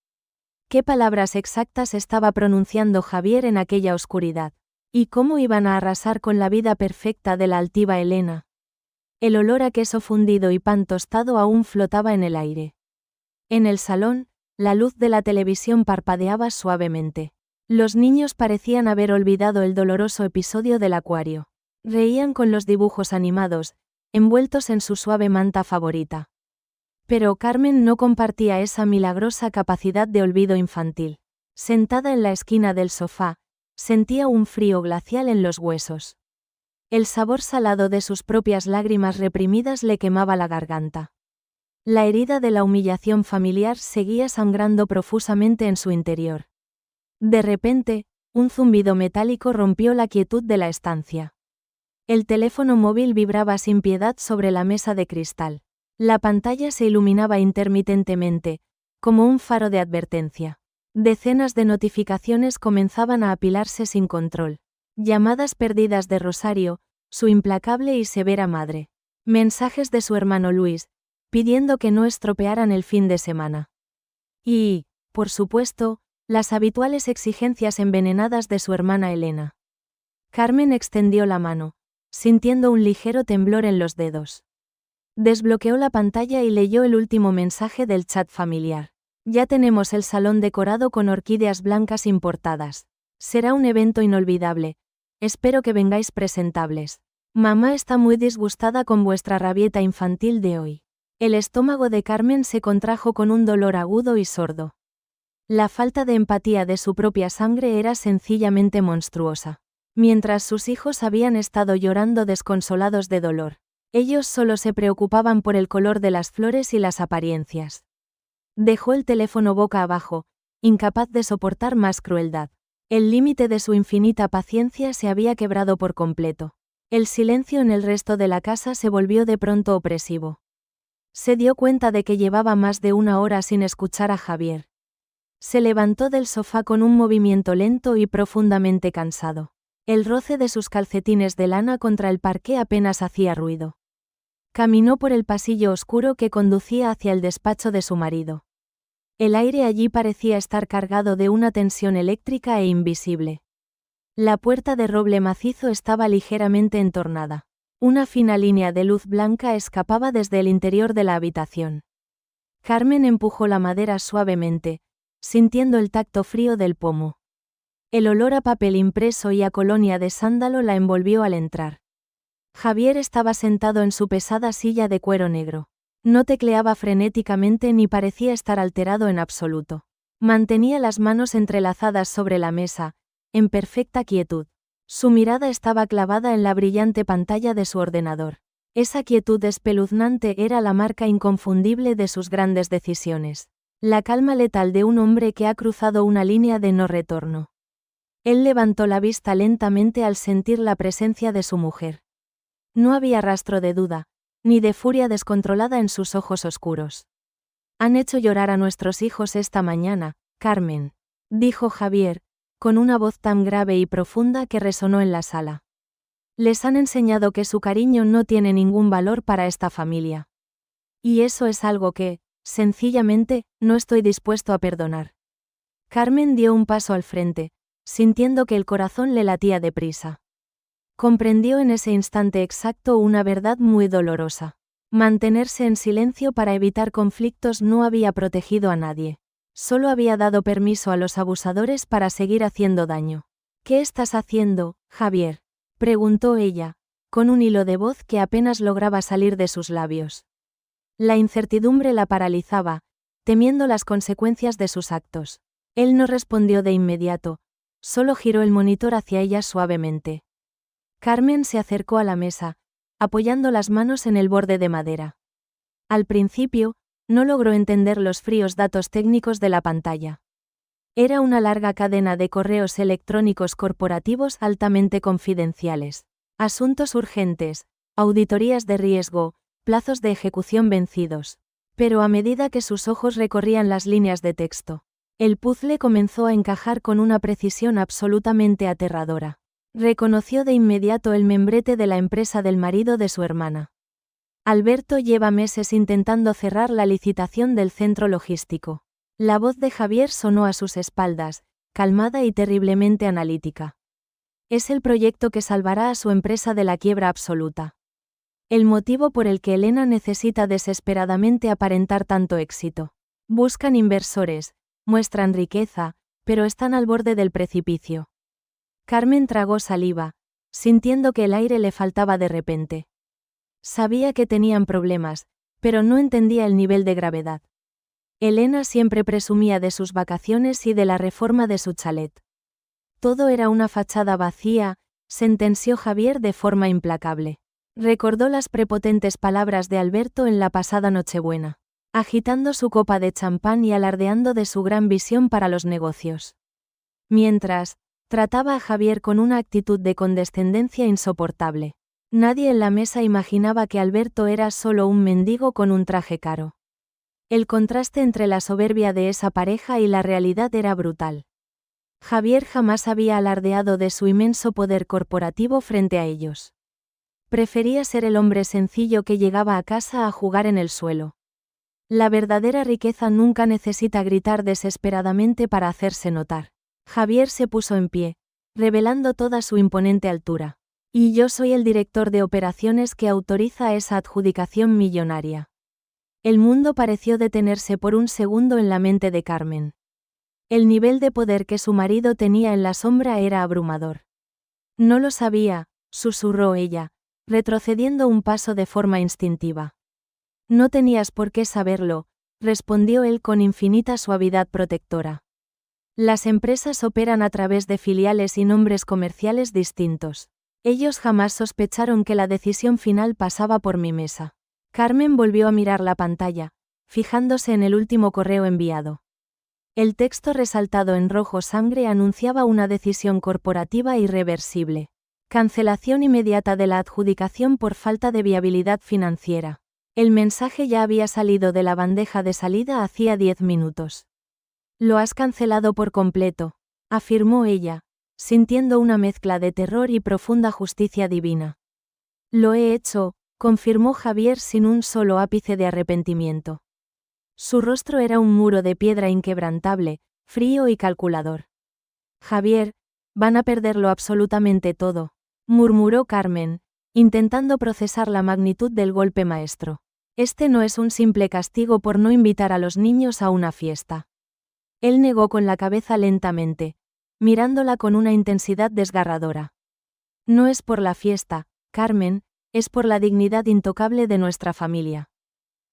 ¿Qué palabras exactas estaba pronunciando Javier en aquella oscuridad? ¿Y cómo iban a arrasar con la vida perfecta de la altiva Elena? El olor a queso fundido y pan tostado aún flotaba en el aire. En el salón, la luz de la televisión parpadeaba suavemente. Los niños parecían haber olvidado el doloroso episodio del acuario. Reían con los dibujos animados, envueltos en su suave manta favorita. Pero Carmen no compartía esa milagrosa capacidad de olvido infantil. Sentada en la esquina del sofá, sentía un frío glacial en los huesos. El sabor salado de sus propias lágrimas reprimidas le quemaba la garganta. La herida de la humillación familiar seguía sangrando profusamente en su interior. De repente, un zumbido metálico rompió la quietud de la estancia. El teléfono móvil vibraba sin piedad sobre la mesa de cristal. La pantalla se iluminaba intermitentemente, como un faro de advertencia. Decenas de notificaciones comenzaban a apilarse sin control. Llamadas perdidas de Rosario, su implacable y severa madre. Mensajes de su hermano Luis, pidiendo que no estropearan el fin de semana. Y, por supuesto, las habituales exigencias envenenadas de su hermana Elena. Carmen extendió la mano, sintiendo un ligero temblor en los dedos. Desbloqueó la pantalla y leyó el último mensaje del chat familiar. Ya tenemos el salón decorado con orquídeas blancas importadas. Será un evento inolvidable. Espero que vengáis presentables. Mamá está muy disgustada con vuestra rabieta infantil de hoy. El estómago de Carmen se contrajo con un dolor agudo y sordo. La falta de empatía de su propia sangre era sencillamente monstruosa. Mientras sus hijos habían estado llorando desconsolados de dolor, ellos solo se preocupaban por el color de las flores y las apariencias. Dejó el teléfono boca abajo, incapaz de soportar más crueldad. El límite de su infinita paciencia se había quebrado por completo. El silencio en el resto de la casa se volvió de pronto opresivo. Se dio cuenta de que llevaba más de una hora sin escuchar a Javier. Se levantó del sofá con un movimiento lento y profundamente cansado. El roce de sus calcetines de lana contra el parqué apenas hacía ruido. Caminó por el pasillo oscuro que conducía hacia el despacho de su marido. El aire allí parecía estar cargado de una tensión eléctrica e invisible. La puerta de roble macizo estaba ligeramente entornada. Una fina línea de luz blanca escapaba desde el interior de la habitación. Carmen empujó la madera suavemente, sintiendo el tacto frío del pomo. El olor a papel impreso y a colonia de sándalo la envolvió al entrar. Javier estaba sentado en su pesada silla de cuero negro. No tecleaba frenéticamente ni parecía estar alterado en absoluto. Mantenía las manos entrelazadas sobre la mesa, en perfecta quietud. Su mirada estaba clavada en la brillante pantalla de su ordenador. Esa quietud espeluznante era la marca inconfundible de sus grandes decisiones. La calma letal de un hombre que ha cruzado una línea de no retorno. Él levantó la vista lentamente al sentir la presencia de su mujer. No había rastro de duda, ni de furia descontrolada en sus ojos oscuros. «Han hecho llorar a nuestros hijos esta mañana, Carmen», dijo Javier, con una voz tan grave y profunda que resonó en la sala. «Les han enseñado que su cariño no tiene ningún valor para esta familia. Y eso es algo que, sencillamente, no estoy dispuesto a perdonar». Carmen dio un paso al frente, sintiendo que el corazón le latía deprisa. Comprendió en ese instante exacto una verdad muy dolorosa. Mantenerse en silencio para evitar conflictos no había protegido a nadie. Solo había dado permiso a los abusadores para seguir haciendo daño. «¿Qué estás haciendo, Javier?», preguntó ella, con un hilo de voz que apenas lograba salir de sus labios. La incertidumbre la paralizaba, temiendo las consecuencias de sus actos. Él no respondió de inmediato, solo giró el monitor hacia ella suavemente. Carmen se acercó a la mesa, apoyando las manos en el borde de madera. Al principio, no logró entender los fríos datos técnicos de la pantalla. Era una larga cadena de correos electrónicos corporativos altamente confidenciales. Asuntos urgentes, auditorías de riesgo, plazos de ejecución vencidos. Pero a medida que sus ojos recorrían las líneas de texto, el puzzle comenzó a encajar con una precisión absolutamente aterradora. Reconoció de inmediato el membrete de la empresa del marido de su hermana. Alberto lleva meses intentando cerrar la licitación del centro logístico. La voz de Javier sonó a sus espaldas, calmada y terriblemente analítica. Es el proyecto que salvará a su empresa de la quiebra absoluta. El motivo por el que Elena necesita desesperadamente aparentar tanto éxito. Buscan inversores, muestran riqueza, pero están al borde del precipicio. Carmen tragó saliva, sintiendo que el aire le faltaba de repente. Sabía que tenían problemas, pero no entendía el nivel de gravedad. Elena siempre presumía de sus vacaciones y de la reforma de su chalet. Todo era una fachada vacía, sentenció Javier de forma implacable. Recordó las prepotentes palabras de Alberto en la pasada Nochebuena, agitando su copa de champán y alardeando de su gran visión para los negocios. Mientras, trataba a Javier con una actitud de condescendencia insoportable. Nadie en la mesa imaginaba que Alberto era solo un mendigo con un traje caro. El contraste entre la soberbia de esa pareja y la realidad era brutal. Javier jamás había alardeado de su inmenso poder corporativo frente a ellos. Prefería ser el hombre sencillo que llegaba a casa a jugar en el suelo. La verdadera riqueza nunca necesita gritar desesperadamente para hacerse notar. Javier se puso en pie, revelando toda su imponente altura. Y yo soy el director de operaciones que autoriza esa adjudicación millonaria. El mundo pareció detenerse por un segundo en la mente de Carmen. El nivel de poder que su marido tenía en la sombra era abrumador. No lo sabía, susurró ella, retrocediendo un paso de forma instintiva. No tenías por qué saberlo, respondió él con infinita suavidad protectora. Las empresas operan a través de filiales y nombres comerciales distintos. Ellos jamás sospecharon que la decisión final pasaba por mi mesa. Carmen volvió a mirar la pantalla, fijándose en el último correo enviado. El texto resaltado en rojo sangre anunciaba una decisión corporativa irreversible. Cancelación inmediata de la adjudicación por falta de viabilidad financiera. El mensaje ya había salido de la bandeja de salida hacía 10 minutos. Lo has cancelado por completo, afirmó ella, sintiendo una mezcla de terror y profunda justicia divina. Lo he hecho, confirmó Javier sin un solo ápice de arrepentimiento. Su rostro era un muro de piedra inquebrantable, frío y calculador. Javier, van a perderlo absolutamente todo, murmuró Carmen, intentando procesar la magnitud del golpe maestro. Este no es un simple castigo por no invitar a los niños a una fiesta. Él negó con la cabeza lentamente, mirándola con una intensidad desgarradora. No es por la fiesta, Carmen, es por la dignidad intocable de nuestra familia.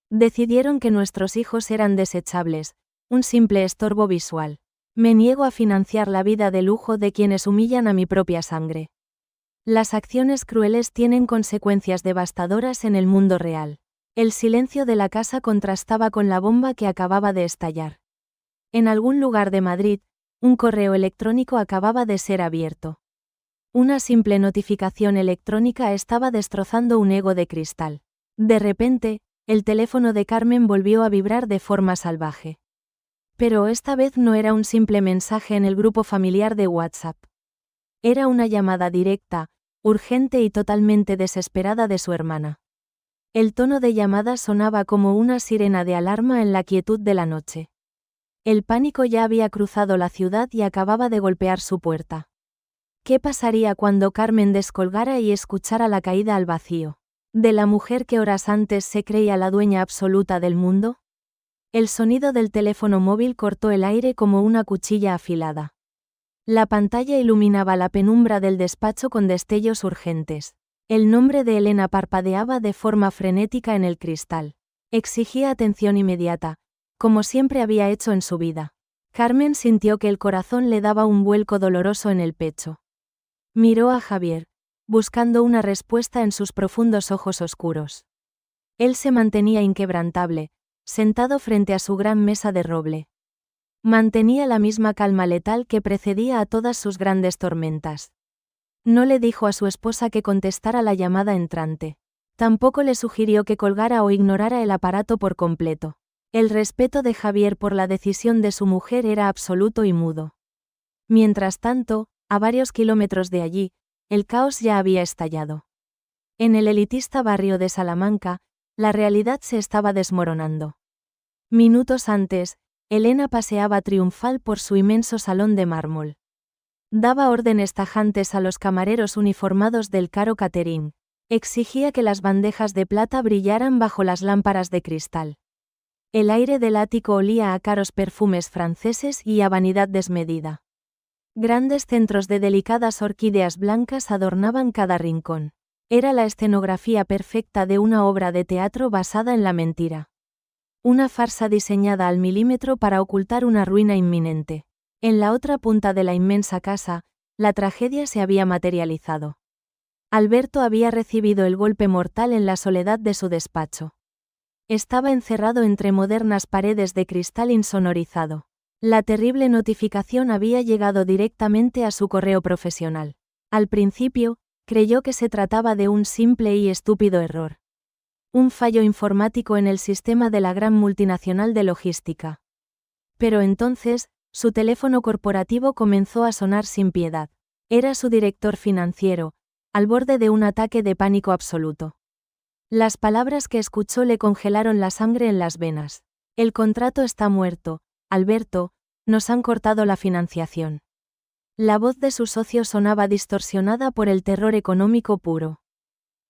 Decidieron que nuestros hijos eran desechables, un simple estorbo visual. Me niego a financiar la vida de lujo de quienes humillan a mi propia sangre. Las acciones crueles tienen consecuencias devastadoras en el mundo real. El silencio de la casa contrastaba con la bomba que acababa de estallar. En algún lugar de Madrid, un correo electrónico acababa de ser abierto. Una simple notificación electrónica estaba destrozando un ego de cristal. De repente, el teléfono de Carmen volvió a vibrar de forma salvaje. Pero esta vez no era un simple mensaje en el grupo familiar de WhatsApp. Era una llamada directa, urgente y totalmente desesperada de su hermana. El tono de llamada sonaba como una sirena de alarma en la quietud de la noche. El pánico ya había cruzado la ciudad y acababa de golpear su puerta. ¿Qué pasaría cuando Carmen descolgara y escuchara la caída al vacío de la mujer que horas antes se creía la dueña absoluta del mundo? El sonido del teléfono móvil cortó el aire como una cuchilla afilada. La pantalla iluminaba la penumbra del despacho con destellos urgentes. El nombre de Elena parpadeaba de forma frenética en el cristal. Exigía atención inmediata, como siempre había hecho en su vida. Carmen sintió que el corazón le daba un vuelco doloroso en el pecho. Miró a Javier, buscando una respuesta en sus profundos ojos oscuros. Él se mantenía inquebrantable, sentado frente a su gran mesa de roble. Mantenía la misma calma letal que precedía a todas sus grandes tormentas. No le dijo a su esposa que contestara la llamada entrante. Tampoco le sugirió que colgara o ignorara el aparato por completo. El respeto de Javier por la decisión de su mujer era absoluto y mudo. Mientras tanto, a varios kilómetros de allí, el caos ya había estallado. En el elitista barrio de Salamanca, la realidad se estaba desmoronando. Minutos antes, Elena paseaba triunfal por su inmenso salón de mármol. Daba órdenes tajantes a los camareros uniformados del caro catering. Exigía que las bandejas de plata brillaran bajo las lámparas de cristal. El aire del ático olía a caros perfumes franceses y a vanidad desmedida. Grandes centros de delicadas orquídeas blancas adornaban cada rincón. Era la escenografía perfecta de una obra de teatro basada en la mentira. Una farsa diseñada al milímetro para ocultar una ruina inminente. En la otra punta de la inmensa casa, la tragedia se había materializado. Alberto había recibido el golpe mortal en la soledad de su despacho. Estaba encerrado entre modernas paredes de cristal insonorizado. La terrible notificación había llegado directamente a su correo profesional. Al principio, creyó que se trataba de un simple y estúpido error. Un fallo informático en el sistema de la gran multinacional de logística. Pero entonces, su teléfono corporativo comenzó a sonar sin piedad. Era su director financiero, al borde de un ataque de pánico absoluto. Las palabras que escuchó le congelaron la sangre en las venas. El contrato está muerto, Alberto, nos han cortado la financiación. La voz de su socio sonaba distorsionada por el terror económico puro.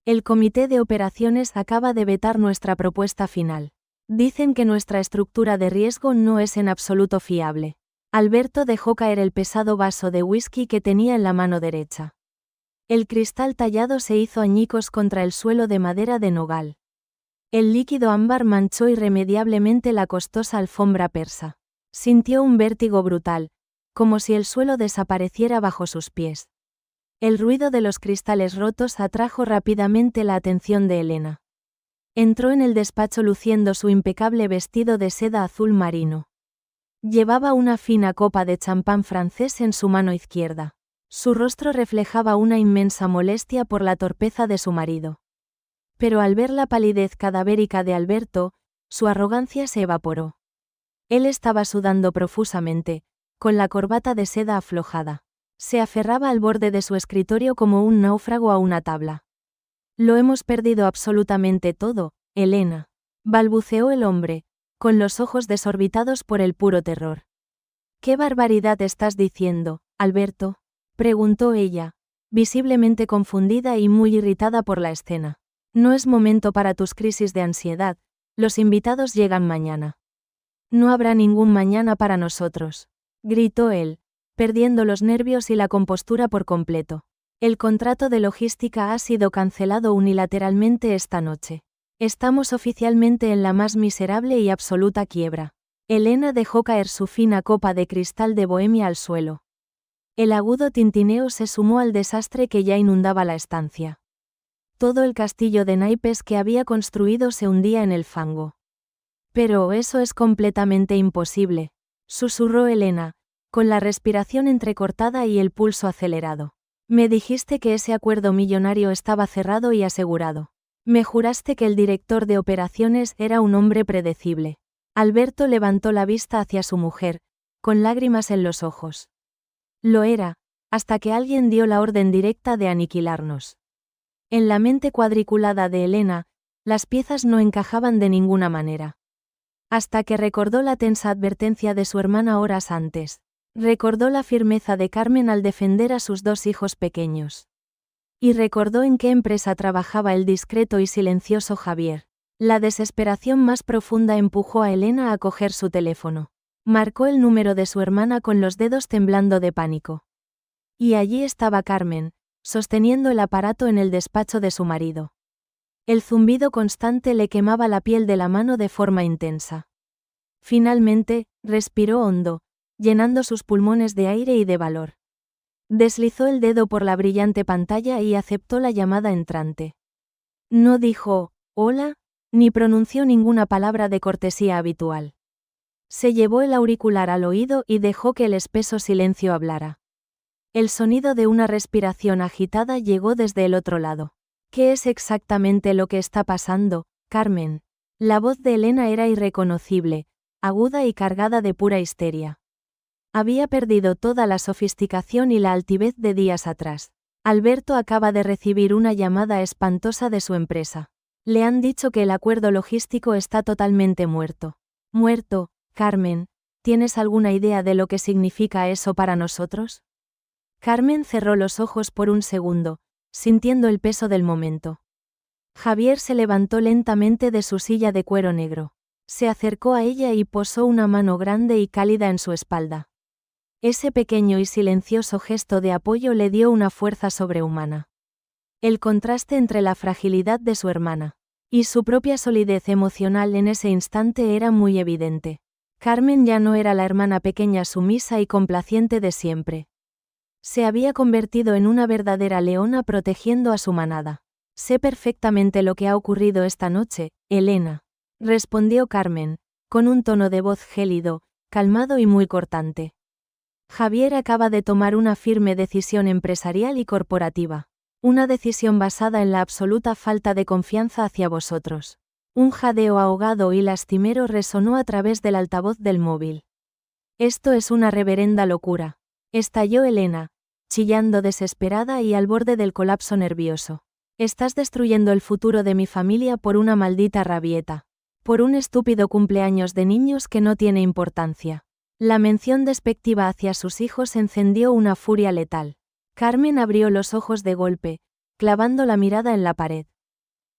El comité de operaciones acaba de vetar nuestra propuesta final. Dicen que nuestra estructura de riesgo no es en absoluto fiable. Alberto dejó caer el pesado vaso de whisky que tenía en la mano derecha. El cristal tallado se hizo añicos contra el suelo de madera de nogal. El líquido ámbar manchó irremediablemente la costosa alfombra persa. Sintió un vértigo brutal, como si el suelo desapareciera bajo sus pies. El ruido de los cristales rotos atrajo rápidamente la atención de Elena. Entró en el despacho luciendo su impecable vestido de seda azul marino. Llevaba una fina copa de champán francés en su mano izquierda. Su rostro reflejaba una inmensa molestia por la torpeza de su marido. Pero al ver la palidez cadavérica de Alberto, su arrogancia se evaporó. Él estaba sudando profusamente, con la corbata de seda aflojada. Se aferraba al borde de su escritorio como un náufrago a una tabla. Lo hemos perdido absolutamente todo, Elena, balbuceó el hombre, con los ojos desorbitados por el puro terror. ¿Qué barbaridad estás diciendo, Alberto?, preguntó ella, visiblemente confundida y muy irritada por la escena. No es momento para tus crisis de ansiedad, los invitados llegan mañana. No habrá ningún mañana para nosotros, gritó él, perdiendo los nervios y la compostura por completo. El contrato de logística ha sido cancelado unilateralmente esta noche. Estamos oficialmente en la más miserable y absoluta quiebra. Elena dejó caer su fina copa de cristal de bohemia al suelo. El agudo tintineo se sumó al desastre que ya inundaba la estancia. Todo el castillo de naipes que había construido se hundía en el fango. Pero eso es completamente imposible, susurró Elena, con la respiración entrecortada y el pulso acelerado. Me dijiste que ese acuerdo millonario estaba cerrado y asegurado. Me juraste que el director de operaciones era un hombre predecible. Alberto levantó la vista hacia su mujer, con lágrimas en los ojos. Lo era, hasta que alguien dio la orden directa de aniquilarnos. En la mente cuadriculada de Elena, las piezas no encajaban de ninguna manera. Hasta que recordó la tensa advertencia de su hermana horas antes. Recordó la firmeza de Carmen al defender a sus dos hijos pequeños. Y recordó en qué empresa trabajaba el discreto y silencioso Javier. La desesperación más profunda empujó a Elena a coger su teléfono. Marcó el número de su hermana con los dedos temblando de pánico. Y allí estaba Carmen, sosteniendo el aparato en el despacho de su marido. El zumbido constante le quemaba la piel de la mano de forma intensa. Finalmente, respiró hondo, llenando sus pulmones de aire y de valor. Deslizó el dedo por la brillante pantalla y aceptó la llamada entrante. No dijo, hola, ni pronunció ninguna palabra de cortesía habitual. Se llevó el auricular al oído y dejó que el espeso silencio hablara. El sonido de una respiración agitada llegó desde el otro lado. ¿Qué es exactamente lo que está pasando, Carmen? La voz de Elena era irreconocible, aguda y cargada de pura histeria. Había perdido toda la sofisticación y la altivez de días atrás. Alberto acaba de recibir una llamada espantosa de su empresa. Le han dicho que el acuerdo logístico está totalmente muerto. ¿Muerto, Carmen? ¿Tienes alguna idea de lo que significa eso para nosotros? Carmen cerró los ojos por un segundo, sintiendo el peso del momento. Javier se levantó lentamente de su silla de cuero negro. Se acercó a ella y posó una mano grande y cálida en su espalda. Ese pequeño y silencioso gesto de apoyo le dio una fuerza sobrehumana. El contraste entre la fragilidad de su hermana y su propia solidez emocional en ese instante era muy evidente. Carmen ya no era la hermana pequeña sumisa y complaciente de siempre. Se había convertido en una verdadera leona protegiendo a su manada. Sé perfectamente lo que ha ocurrido esta noche, Elena, respondió Carmen, con un tono de voz gélido, calmado y muy cortante. Javier acaba de tomar una firme decisión empresarial y corporativa. Una decisión basada en la absoluta falta de confianza hacia vosotros. Un jadeo ahogado y lastimero resonó a través del altavoz del móvil. Esto es una reverenda locura, estalló Elena, chillando desesperada y al borde del colapso nervioso. Estás destruyendo el futuro de mi familia por una maldita rabieta. Por un estúpido cumpleaños de niños que no tiene importancia. La mención despectiva hacia sus hijos encendió una furia letal. Carmen abrió los ojos de golpe, clavando la mirada en la pared.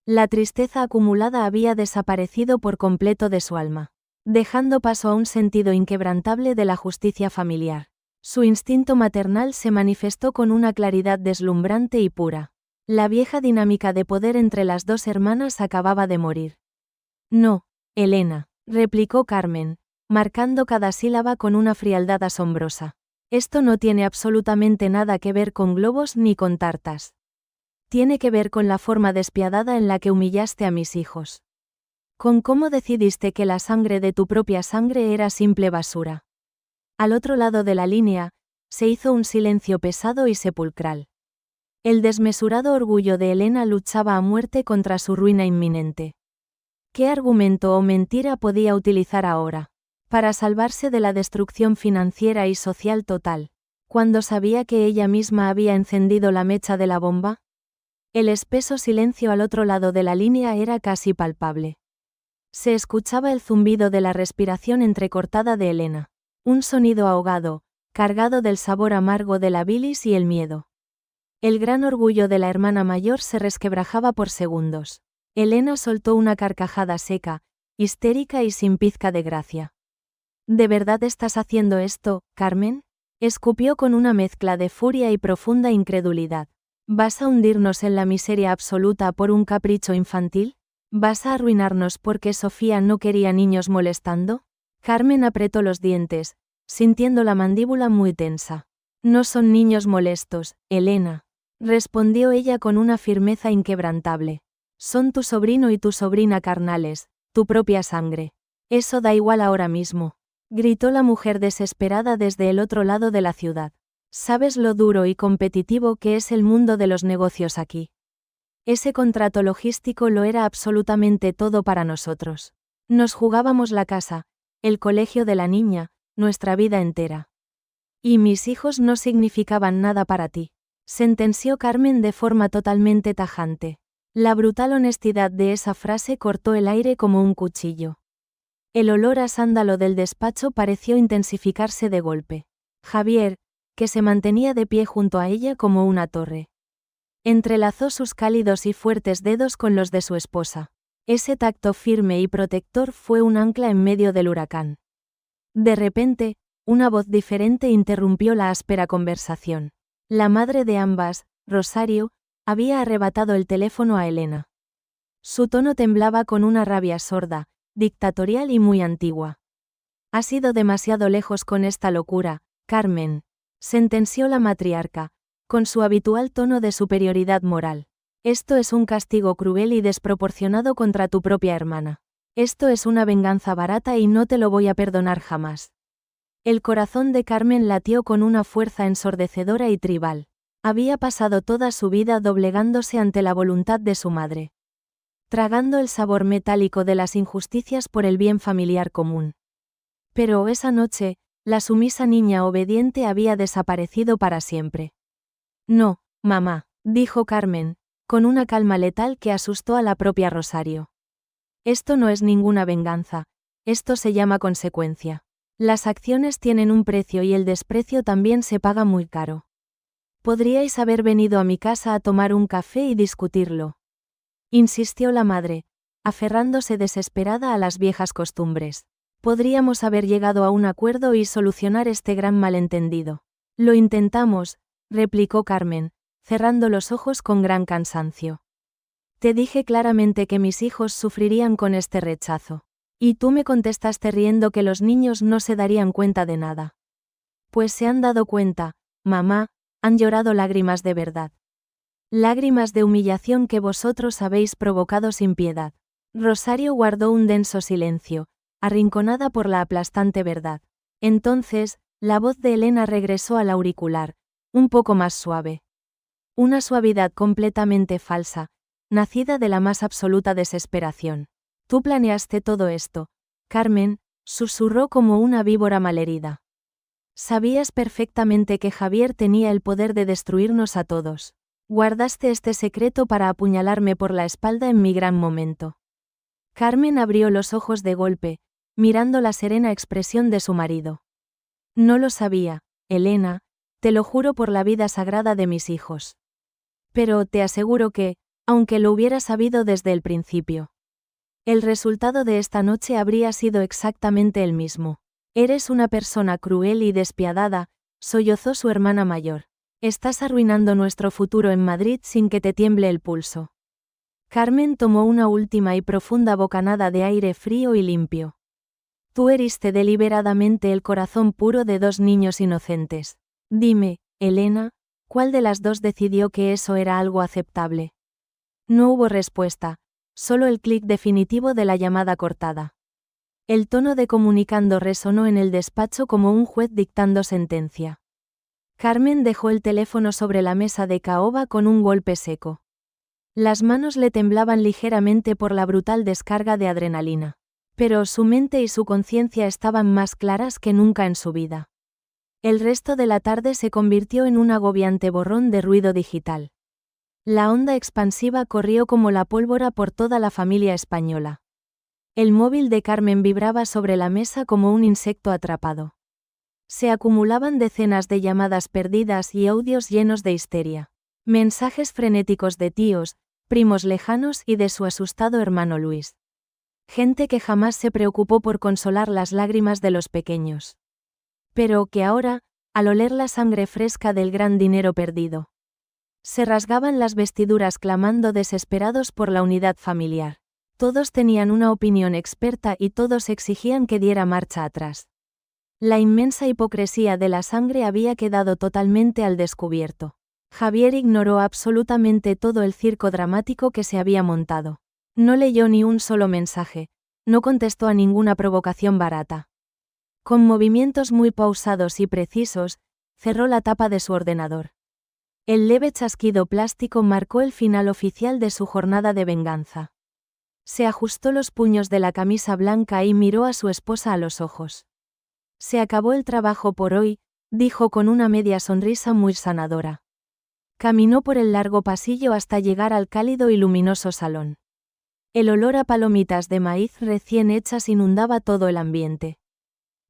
La tristeza acumulada había desaparecido por completo de su alma, dejando paso a un sentido inquebrantable de la justicia familiar. Su instinto maternal se manifestó con una claridad deslumbrante y pura. La vieja dinámica de poder entre las dos hermanas acababa de morir. No, Elena, replicó Carmen, marcando cada sílaba con una frialdad asombrosa. Esto no tiene absolutamente nada que ver con globos ni con tartas. Tiene que ver con la forma despiadada en la que humillaste a mis hijos. Con cómo decidiste que la sangre de tu propia sangre era simple basura. Al otro lado de la línea, se hizo un silencio pesado y sepulcral. El desmesurado orgullo de Elena luchaba a muerte contra su ruina inminente. ¿Qué argumento o mentira podía utilizar ahora para salvarse de la destrucción financiera y social total, cuando sabía que ella misma había encendido la mecha de la bomba? El espeso silencio al otro lado de la línea era casi palpable. Se escuchaba el zumbido de la respiración entrecortada de Elena, un sonido ahogado, cargado del sabor amargo de la bilis y el miedo. El gran orgullo de la hermana mayor se resquebrajaba por segundos. Elena soltó una carcajada seca, histérica y sin pizca de gracia. ¿De verdad estás haciendo esto, Carmen? Escupió con una mezcla de furia y profunda incredulidad. ¿Vas a hundirnos en la miseria absoluta por un capricho infantil? ¿Vas a arruinarnos porque Sofía no quería niños molestando? Carmen apretó los dientes, sintiendo la mandíbula muy tensa. No son niños molestos, Elena, respondió ella con una firmeza inquebrantable. Son tu sobrino y tu sobrina carnales, tu propia sangre. Eso da igual ahora mismo, gritó la mujer desesperada desde el otro lado de la ciudad. ¿Sabes lo duro y competitivo que es el mundo de los negocios aquí? Ese contrato logístico lo era absolutamente todo para nosotros. Nos jugábamos la casa, el colegio de la niña, nuestra vida entera. Y mis hijos no significaban nada para ti, sentenció Carmen de forma totalmente tajante. La brutal honestidad de esa frase cortó el aire como un cuchillo. El olor a sándalo del despacho pareció intensificarse de golpe. Javier, que se mantenía de pie junto a ella como una torre, entrelazó sus cálidos y fuertes dedos con los de su esposa. Ese tacto firme y protector fue un ancla en medio del huracán. De repente, una voz diferente interrumpió la áspera conversación. La madre de ambas, Rosario, había arrebatado el teléfono a Elena. Su tono temblaba con una rabia sorda, dictatorial y muy antigua. Has ido demasiado lejos con esta locura, Carmen, sentenció la matriarca, con su habitual tono de superioridad moral. Esto es un castigo cruel y desproporcionado contra tu propia hermana. Esto es una venganza barata y no te lo voy a perdonar jamás. El corazón de Carmen latió con una fuerza ensordecedora y tribal. Había pasado toda su vida doblegándose ante la voluntad de su madre, tragando el sabor metálico de las injusticias por el bien familiar común. Pero esa noche, la sumisa niña obediente había desaparecido para siempre. No, mamá, dijo Carmen, con una calma letal que asustó a la propia Rosario. Esto no es ninguna venganza, esto se llama consecuencia. Las acciones tienen un precio y el desprecio también se paga muy caro. Podríais haber venido a mi casa a tomar un café y discutirlo, insistió la madre, aferrándose desesperada a las viejas costumbres. Podríamos haber llegado a un acuerdo y solucionar este gran malentendido. Lo intentamos, replicó Carmen, cerrando los ojos con gran cansancio. Te dije claramente que mis hijos sufrirían con este rechazo. Y tú me contestaste riendo que los niños no se darían cuenta de nada. Pues se han dado cuenta, mamá, han llorado lágrimas de verdad. Lágrimas de humillación que vosotros habéis provocado sin piedad. Rosario guardó un denso silencio, arrinconada por la aplastante verdad. Entonces, la voz de Elena regresó al auricular, un poco más suave. Una suavidad completamente falsa, nacida de la más absoluta desesperación. Tú planeaste todo esto, Carmen, susurró como una víbora malherida. Sabías perfectamente que Javier tenía el poder de destruirnos a todos. Guardaste este secreto para apuñalarme por la espalda en mi gran momento. Carmen abrió los ojos de golpe, mirando la serena expresión de su marido. No lo sabía, Elena, te lo juro por la vida sagrada de mis hijos. Pero te aseguro que, aunque lo hubiera sabido desde el principio, el resultado de esta noche habría sido exactamente el mismo. Eres una persona cruel y despiadada, sollozó su hermana mayor. Estás arruinando nuestro futuro en Madrid sin que te tiemble el pulso. Carmen tomó una última y profunda bocanada de aire frío y limpio. Tú heriste deliberadamente el corazón puro de dos niños inocentes. Dime, Elena, ¿cuál de las dos decidió que eso era algo aceptable? No hubo respuesta, solo el clic definitivo de la llamada cortada. El tono de comunicando resonó en el despacho como un juez dictando sentencia. Carmen dejó el teléfono sobre la mesa de caoba con un golpe seco. Las manos le temblaban ligeramente por la brutal descarga de adrenalina. Pero su mente y su conciencia estaban más claras que nunca en su vida. El resto de la tarde se convirtió en un agobiante borrón de ruido digital. La onda expansiva corrió como la pólvora por toda la familia española. El móvil de Carmen vibraba sobre la mesa como un insecto atrapado. Se acumulaban decenas de llamadas perdidas y audios llenos de histeria. Mensajes frenéticos de tíos, primos lejanos y de su asustado hermano Luis. Gente que jamás se preocupó por consolar las lágrimas de los pequeños. Pero que ahora, al oler la sangre fresca del gran dinero perdido, se rasgaban las vestiduras clamando desesperados por la unidad familiar. Todos tenían una opinión experta y todos exigían que diera marcha atrás. La inmensa hipocresía de la sangre había quedado totalmente al descubierto. Javier ignoró absolutamente todo el circo dramático que se había montado. No leyó ni un solo mensaje, no contestó a ninguna provocación barata. Con movimientos muy pausados y precisos, cerró la tapa de su ordenador. El leve chasquido plástico marcó el final oficial de su jornada de venganza. Se ajustó los puños de la camisa blanca y miró a su esposa a los ojos. Se acabó el trabajo por hoy, dijo con una media sonrisa muy sanadora. Caminó por el largo pasillo hasta llegar al cálido y luminoso salón. El olor a palomitas de maíz recién hechas inundaba todo el ambiente.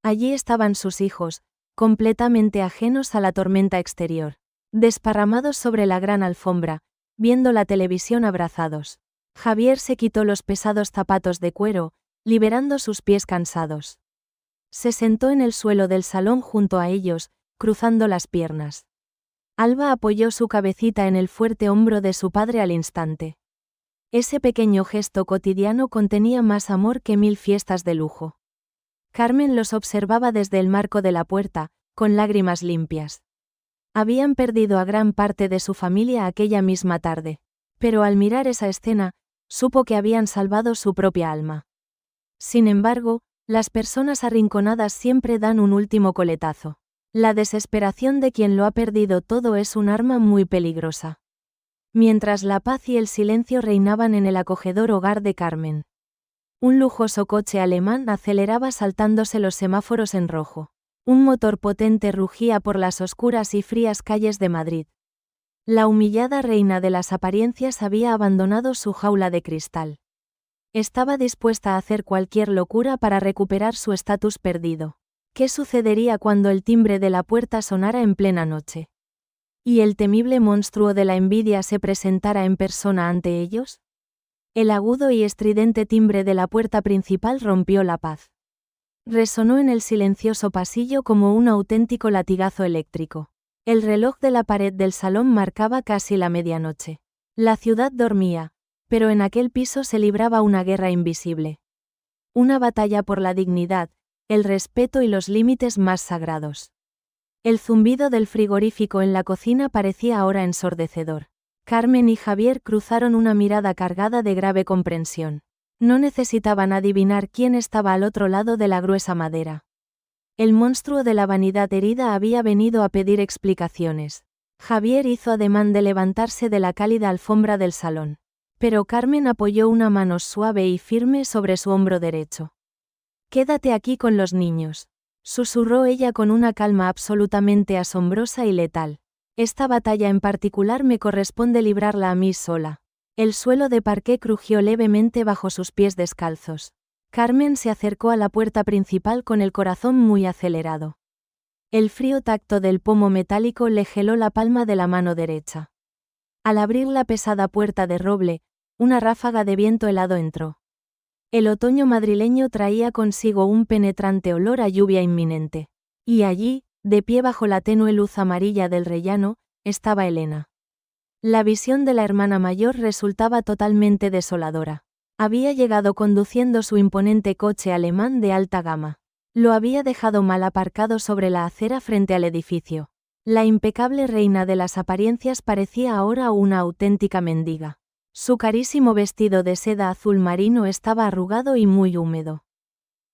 Allí estaban sus hijos, completamente ajenos a la tormenta exterior, desparramados sobre la gran alfombra, viendo la televisión abrazados. Javier se quitó los pesados zapatos de cuero, liberando sus pies cansados. Se sentó en el suelo del salón junto a ellos, cruzando las piernas. Alba apoyó su cabecita en el fuerte hombro de su padre al instante. Ese pequeño gesto cotidiano contenía más amor que 1000 fiestas de lujo. Carmen los observaba desde el marco de la puerta, con lágrimas limpias. Habían perdido a gran parte de su familia aquella misma tarde, pero al mirar esa escena, supo que habían salvado su propia alma. Sin embargo, las personas arrinconadas siempre dan un último coletazo. La desesperación de quien lo ha perdido todo es un arma muy peligrosa. Mientras la paz y el silencio reinaban en el acogedor hogar de Carmen. Un lujoso coche alemán aceleraba saltándose los semáforos en rojo. Un motor potente rugía por las oscuras y frías calles de Madrid. La humillada reina de las apariencias había abandonado su jaula de cristal. Estaba dispuesta a hacer cualquier locura para recuperar su estatus perdido. ¿Qué sucedería cuando el timbre de la puerta sonara en plena noche? ¿Y el temible monstruo de la envidia se presentara en persona ante ellos? El agudo y estridente timbre de la puerta principal rompió la paz. Resonó en el silencioso pasillo como un auténtico latigazo eléctrico. El reloj de la pared del salón marcaba casi la medianoche. La ciudad dormía, pero en aquel piso se libraba una guerra invisible. Una batalla por la dignidad, el respeto y los límites más sagrados. El zumbido del frigorífico en la cocina parecía ahora ensordecedor. Carmen y Javier cruzaron una mirada cargada de grave comprensión. No necesitaban adivinar quién estaba al otro lado de la gruesa madera. El monstruo de la vanidad herida había venido a pedir explicaciones. Javier hizo ademán de levantarse de la cálida alfombra del salón. Pero Carmen apoyó una mano suave y firme sobre su hombro derecho. «Quédate aquí con los niños», susurró ella con una calma absolutamente asombrosa y letal. «Esta batalla en particular me corresponde librarla a mí sola». El suelo de parqué crujió levemente bajo sus pies descalzos. Carmen se acercó a la puerta principal con el corazón muy acelerado. El frío tacto del pomo metálico le geló la palma de la mano derecha. Al abrir la pesada puerta de roble, una ráfaga de viento helado entró. El otoño madrileño traía consigo un penetrante olor a lluvia inminente. Y allí, de pie bajo la tenue luz amarilla del rellano, estaba Elena. La visión de la hermana mayor resultaba totalmente desoladora. Había llegado conduciendo su imponente coche alemán de alta gama. Lo había dejado mal aparcado sobre la acera frente al edificio. La impecable reina de las apariencias parecía ahora una auténtica mendiga. Su carísimo vestido de seda azul marino estaba arrugado y muy húmedo.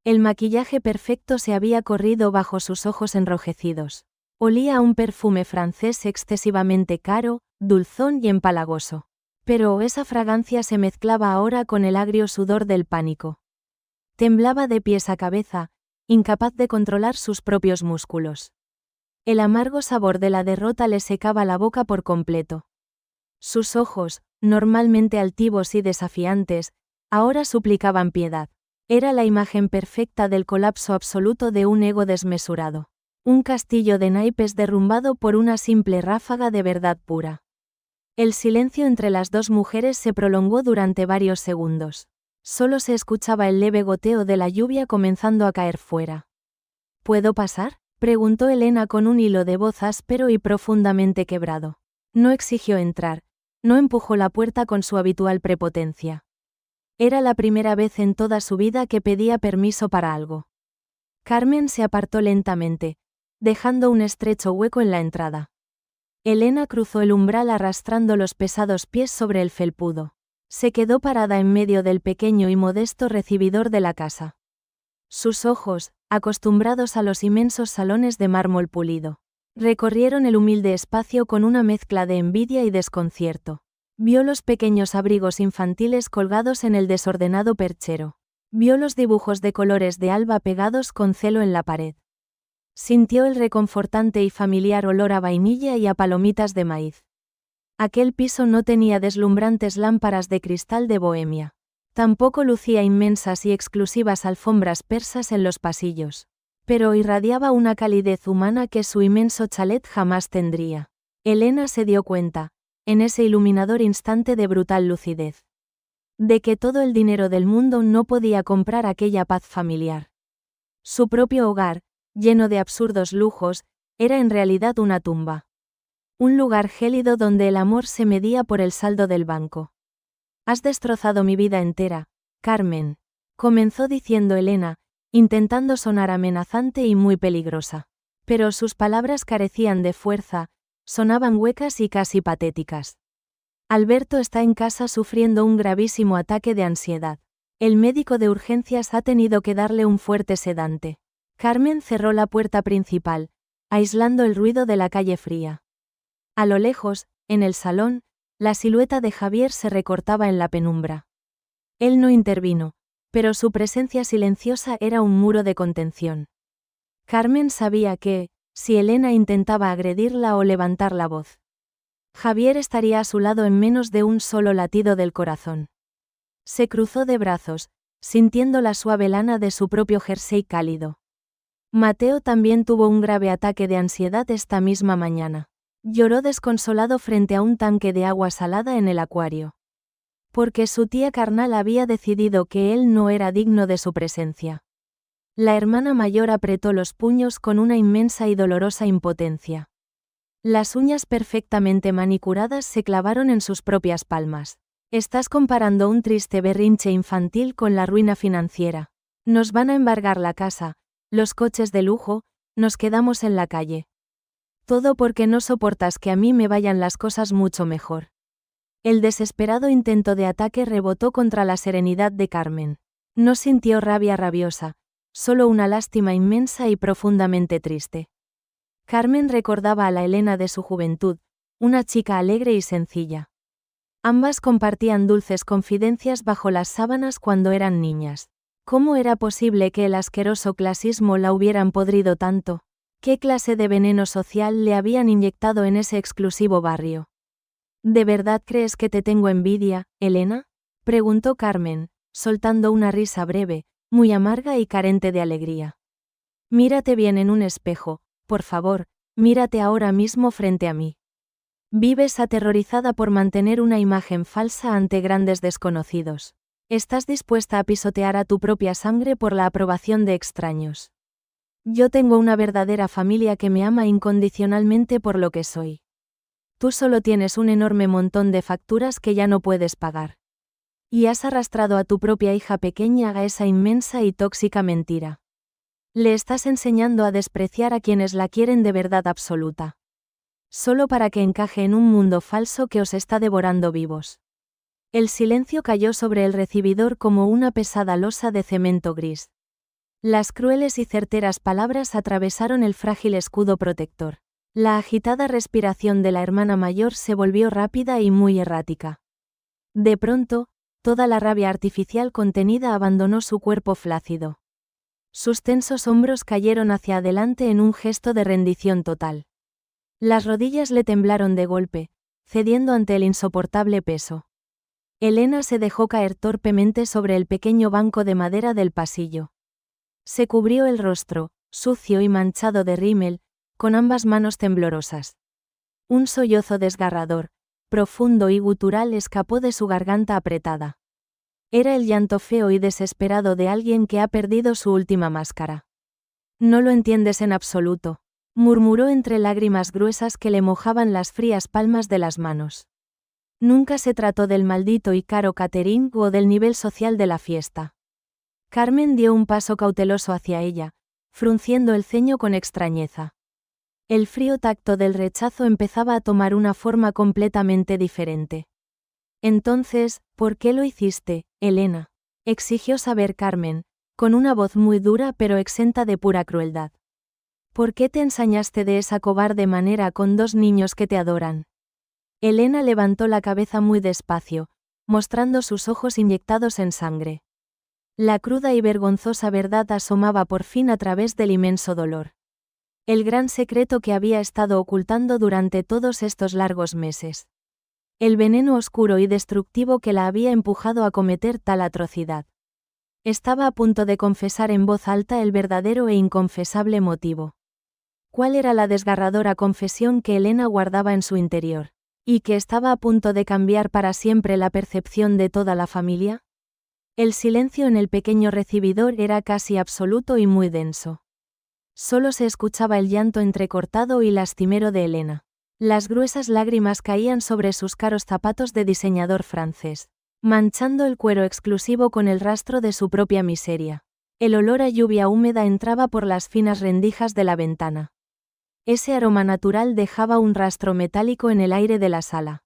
El maquillaje perfecto se había corrido bajo sus ojos enrojecidos. Olía a un perfume francés excesivamente caro, dulzón y empalagoso. Pero esa fragancia se mezclaba ahora con el agrio sudor del pánico. Temblaba de pies a cabeza, incapaz de controlar sus propios músculos. El amargo sabor de la derrota le secaba la boca por completo. Sus ojos, normalmente altivos y desafiantes, ahora suplicaban piedad. Era la imagen perfecta del colapso absoluto de un ego desmesurado. Un castillo de naipes derrumbado por una simple ráfaga de verdad pura. El silencio entre las dos mujeres se prolongó durante varios segundos. Solo se escuchaba el leve goteo de la lluvia comenzando a caer fuera. ¿Puedo pasar?, preguntó Elena con un hilo de voz áspero y profundamente quebrado. No exigió entrar, no empujó la puerta con su habitual prepotencia. Era la primera vez en toda su vida que pedía permiso para algo. Carmen se apartó lentamente, dejando un estrecho hueco en la entrada. Elena cruzó el umbral arrastrando los pesados pies sobre el felpudo. Se quedó parada en medio del pequeño y modesto recibidor de la casa. Sus ojos, acostumbrados a los inmensos salones de mármol pulido, recorrieron el humilde espacio con una mezcla de envidia y desconcierto. Vio los pequeños abrigos infantiles colgados en el desordenado perchero. Vio los dibujos de colores de alba pegados con celo en la pared. Sintió el reconfortante y familiar olor a vainilla y a palomitas de maíz. Aquel piso no tenía deslumbrantes lámparas de cristal de Bohemia. Tampoco lucía inmensas y exclusivas alfombras persas en los pasillos. Pero irradiaba una calidez humana que su inmenso chalet jamás tendría. Elena se dio cuenta, en ese iluminador instante de brutal lucidez, de que todo el dinero del mundo no podía comprar aquella paz familiar. Su propio hogar, lleno de absurdos lujos, era en realidad una tumba. Un lugar gélido donde el amor se medía por el saldo del banco. Has destrozado mi vida entera, Carmen, comenzó diciendo Elena, intentando sonar amenazante y muy peligrosa. Pero sus palabras carecían de fuerza, sonaban huecas y casi patéticas. Alberto está en casa sufriendo un gravísimo ataque de ansiedad. El médico de urgencias ha tenido que darle un fuerte sedante. Carmen cerró la puerta principal, aislando el ruido de la calle fría. A lo lejos, en el salón, la silueta de Javier se recortaba en la penumbra. Él no intervino, pero su presencia silenciosa era un muro de contención. Carmen sabía que, si Elena intentaba agredirla o levantar la voz, Javier estaría a su lado en menos de un solo latido del corazón. Se cruzó de brazos, sintiendo la suave lana de su propio jersey cálido. Mateo también tuvo un grave ataque de ansiedad esta misma mañana. Lloró desconsolado frente a un tanque de agua salada en el acuario. Porque su tía carnal había decidido que él no era digno de su presencia. La hermana mayor apretó los puños con una inmensa y dolorosa impotencia. Las uñas perfectamente manicuradas se clavaron en sus propias palmas. Estás comparando un triste berrinche infantil con la ruina financiera. Nos van a embargar la casa, los coches de lujo, nos quedamos en la calle. Todo porque no soportas que a mí me vayan las cosas mucho mejor. El desesperado intento de ataque rebotó contra la serenidad de Carmen. No sintió rabia rabiosa, solo una lástima inmensa y profundamente triste. Carmen recordaba a la Elena de su juventud, una chica alegre y sencilla. Ambas compartían dulces confidencias bajo las sábanas cuando eran niñas. ¿Cómo era posible que el asqueroso clasismo la hubieran podrido tanto? ¿Qué clase de veneno social le habían inyectado en ese exclusivo barrio? ¿De verdad crees que te tengo envidia, Elena?, preguntó Carmen, soltando una risa breve, muy amarga y carente de alegría. Mírate bien en un espejo, por favor, mírate ahora mismo frente a mí. Vives aterrorizada por mantener una imagen falsa ante grandes desconocidos. Estás dispuesta a pisotear a tu propia sangre por la aprobación de extraños. Yo tengo una verdadera familia que me ama incondicionalmente por lo que soy. Tú solo tienes un enorme montón de facturas que ya no puedes pagar. Y has arrastrado a tu propia hija pequeña a esa inmensa y tóxica mentira. Le estás enseñando a despreciar a quienes la quieren de verdad absoluta. Solo para que encaje en un mundo falso que os está devorando vivos. El silencio cayó sobre el recibidor como una pesada losa de cemento gris. Las crueles y certeras palabras atravesaron el frágil escudo protector. La agitada respiración de la hermana mayor se volvió rápida y muy errática. De pronto, toda la rabia artificial contenida abandonó su cuerpo flácido. Sus tensos hombros cayeron hacia adelante en un gesto de rendición total. Las rodillas le temblaron de golpe, cediendo ante el insoportable peso. Elena se dejó caer torpemente sobre el pequeño banco de madera del pasillo. Se cubrió el rostro, sucio y manchado de rímel, con ambas manos temblorosas. Un sollozo desgarrador, profundo y gutural escapó de su garganta apretada. Era el llanto feo y desesperado de alguien que ha perdido su última máscara. No lo entiendes en absoluto, murmuró entre lágrimas gruesas que le mojaban las frías palmas de las manos. Nunca se trató del maldito y caro catering o del nivel social de la fiesta. Carmen dio un paso cauteloso hacia ella, frunciendo el ceño con extrañeza. El frío tacto del rechazo empezaba a tomar una forma completamente diferente. Entonces, ¿por qué lo hiciste, Elena?, exigió saber Carmen, con una voz muy dura pero exenta de pura crueldad. ¿Por qué te ensañaste de esa cobarde manera con dos niños que te adoran? Elena levantó la cabeza muy despacio, mostrando sus ojos inyectados en sangre. La cruda y vergonzosa verdad asomaba por fin a través del inmenso dolor. El gran secreto que había estado ocultando durante todos estos largos meses. El veneno oscuro y destructivo que la había empujado a cometer tal atrocidad. Estaba a punto de confesar en voz alta el verdadero e inconfesable motivo. ¿Cuál era la desgarradora confesión que Elena guardaba en su interior? ¿Y que estaba a punto de cambiar para siempre la percepción de toda la familia? El silencio en el pequeño recibidor era casi absoluto y muy denso. Solo se escuchaba el llanto entrecortado y lastimero de Elena. Las gruesas lágrimas caían sobre sus caros zapatos de diseñador francés, manchando el cuero exclusivo con el rastro de su propia miseria. El olor a lluvia húmeda entraba por las finas rendijas de la ventana. Ese aroma natural dejaba un rastro metálico en el aire de la sala.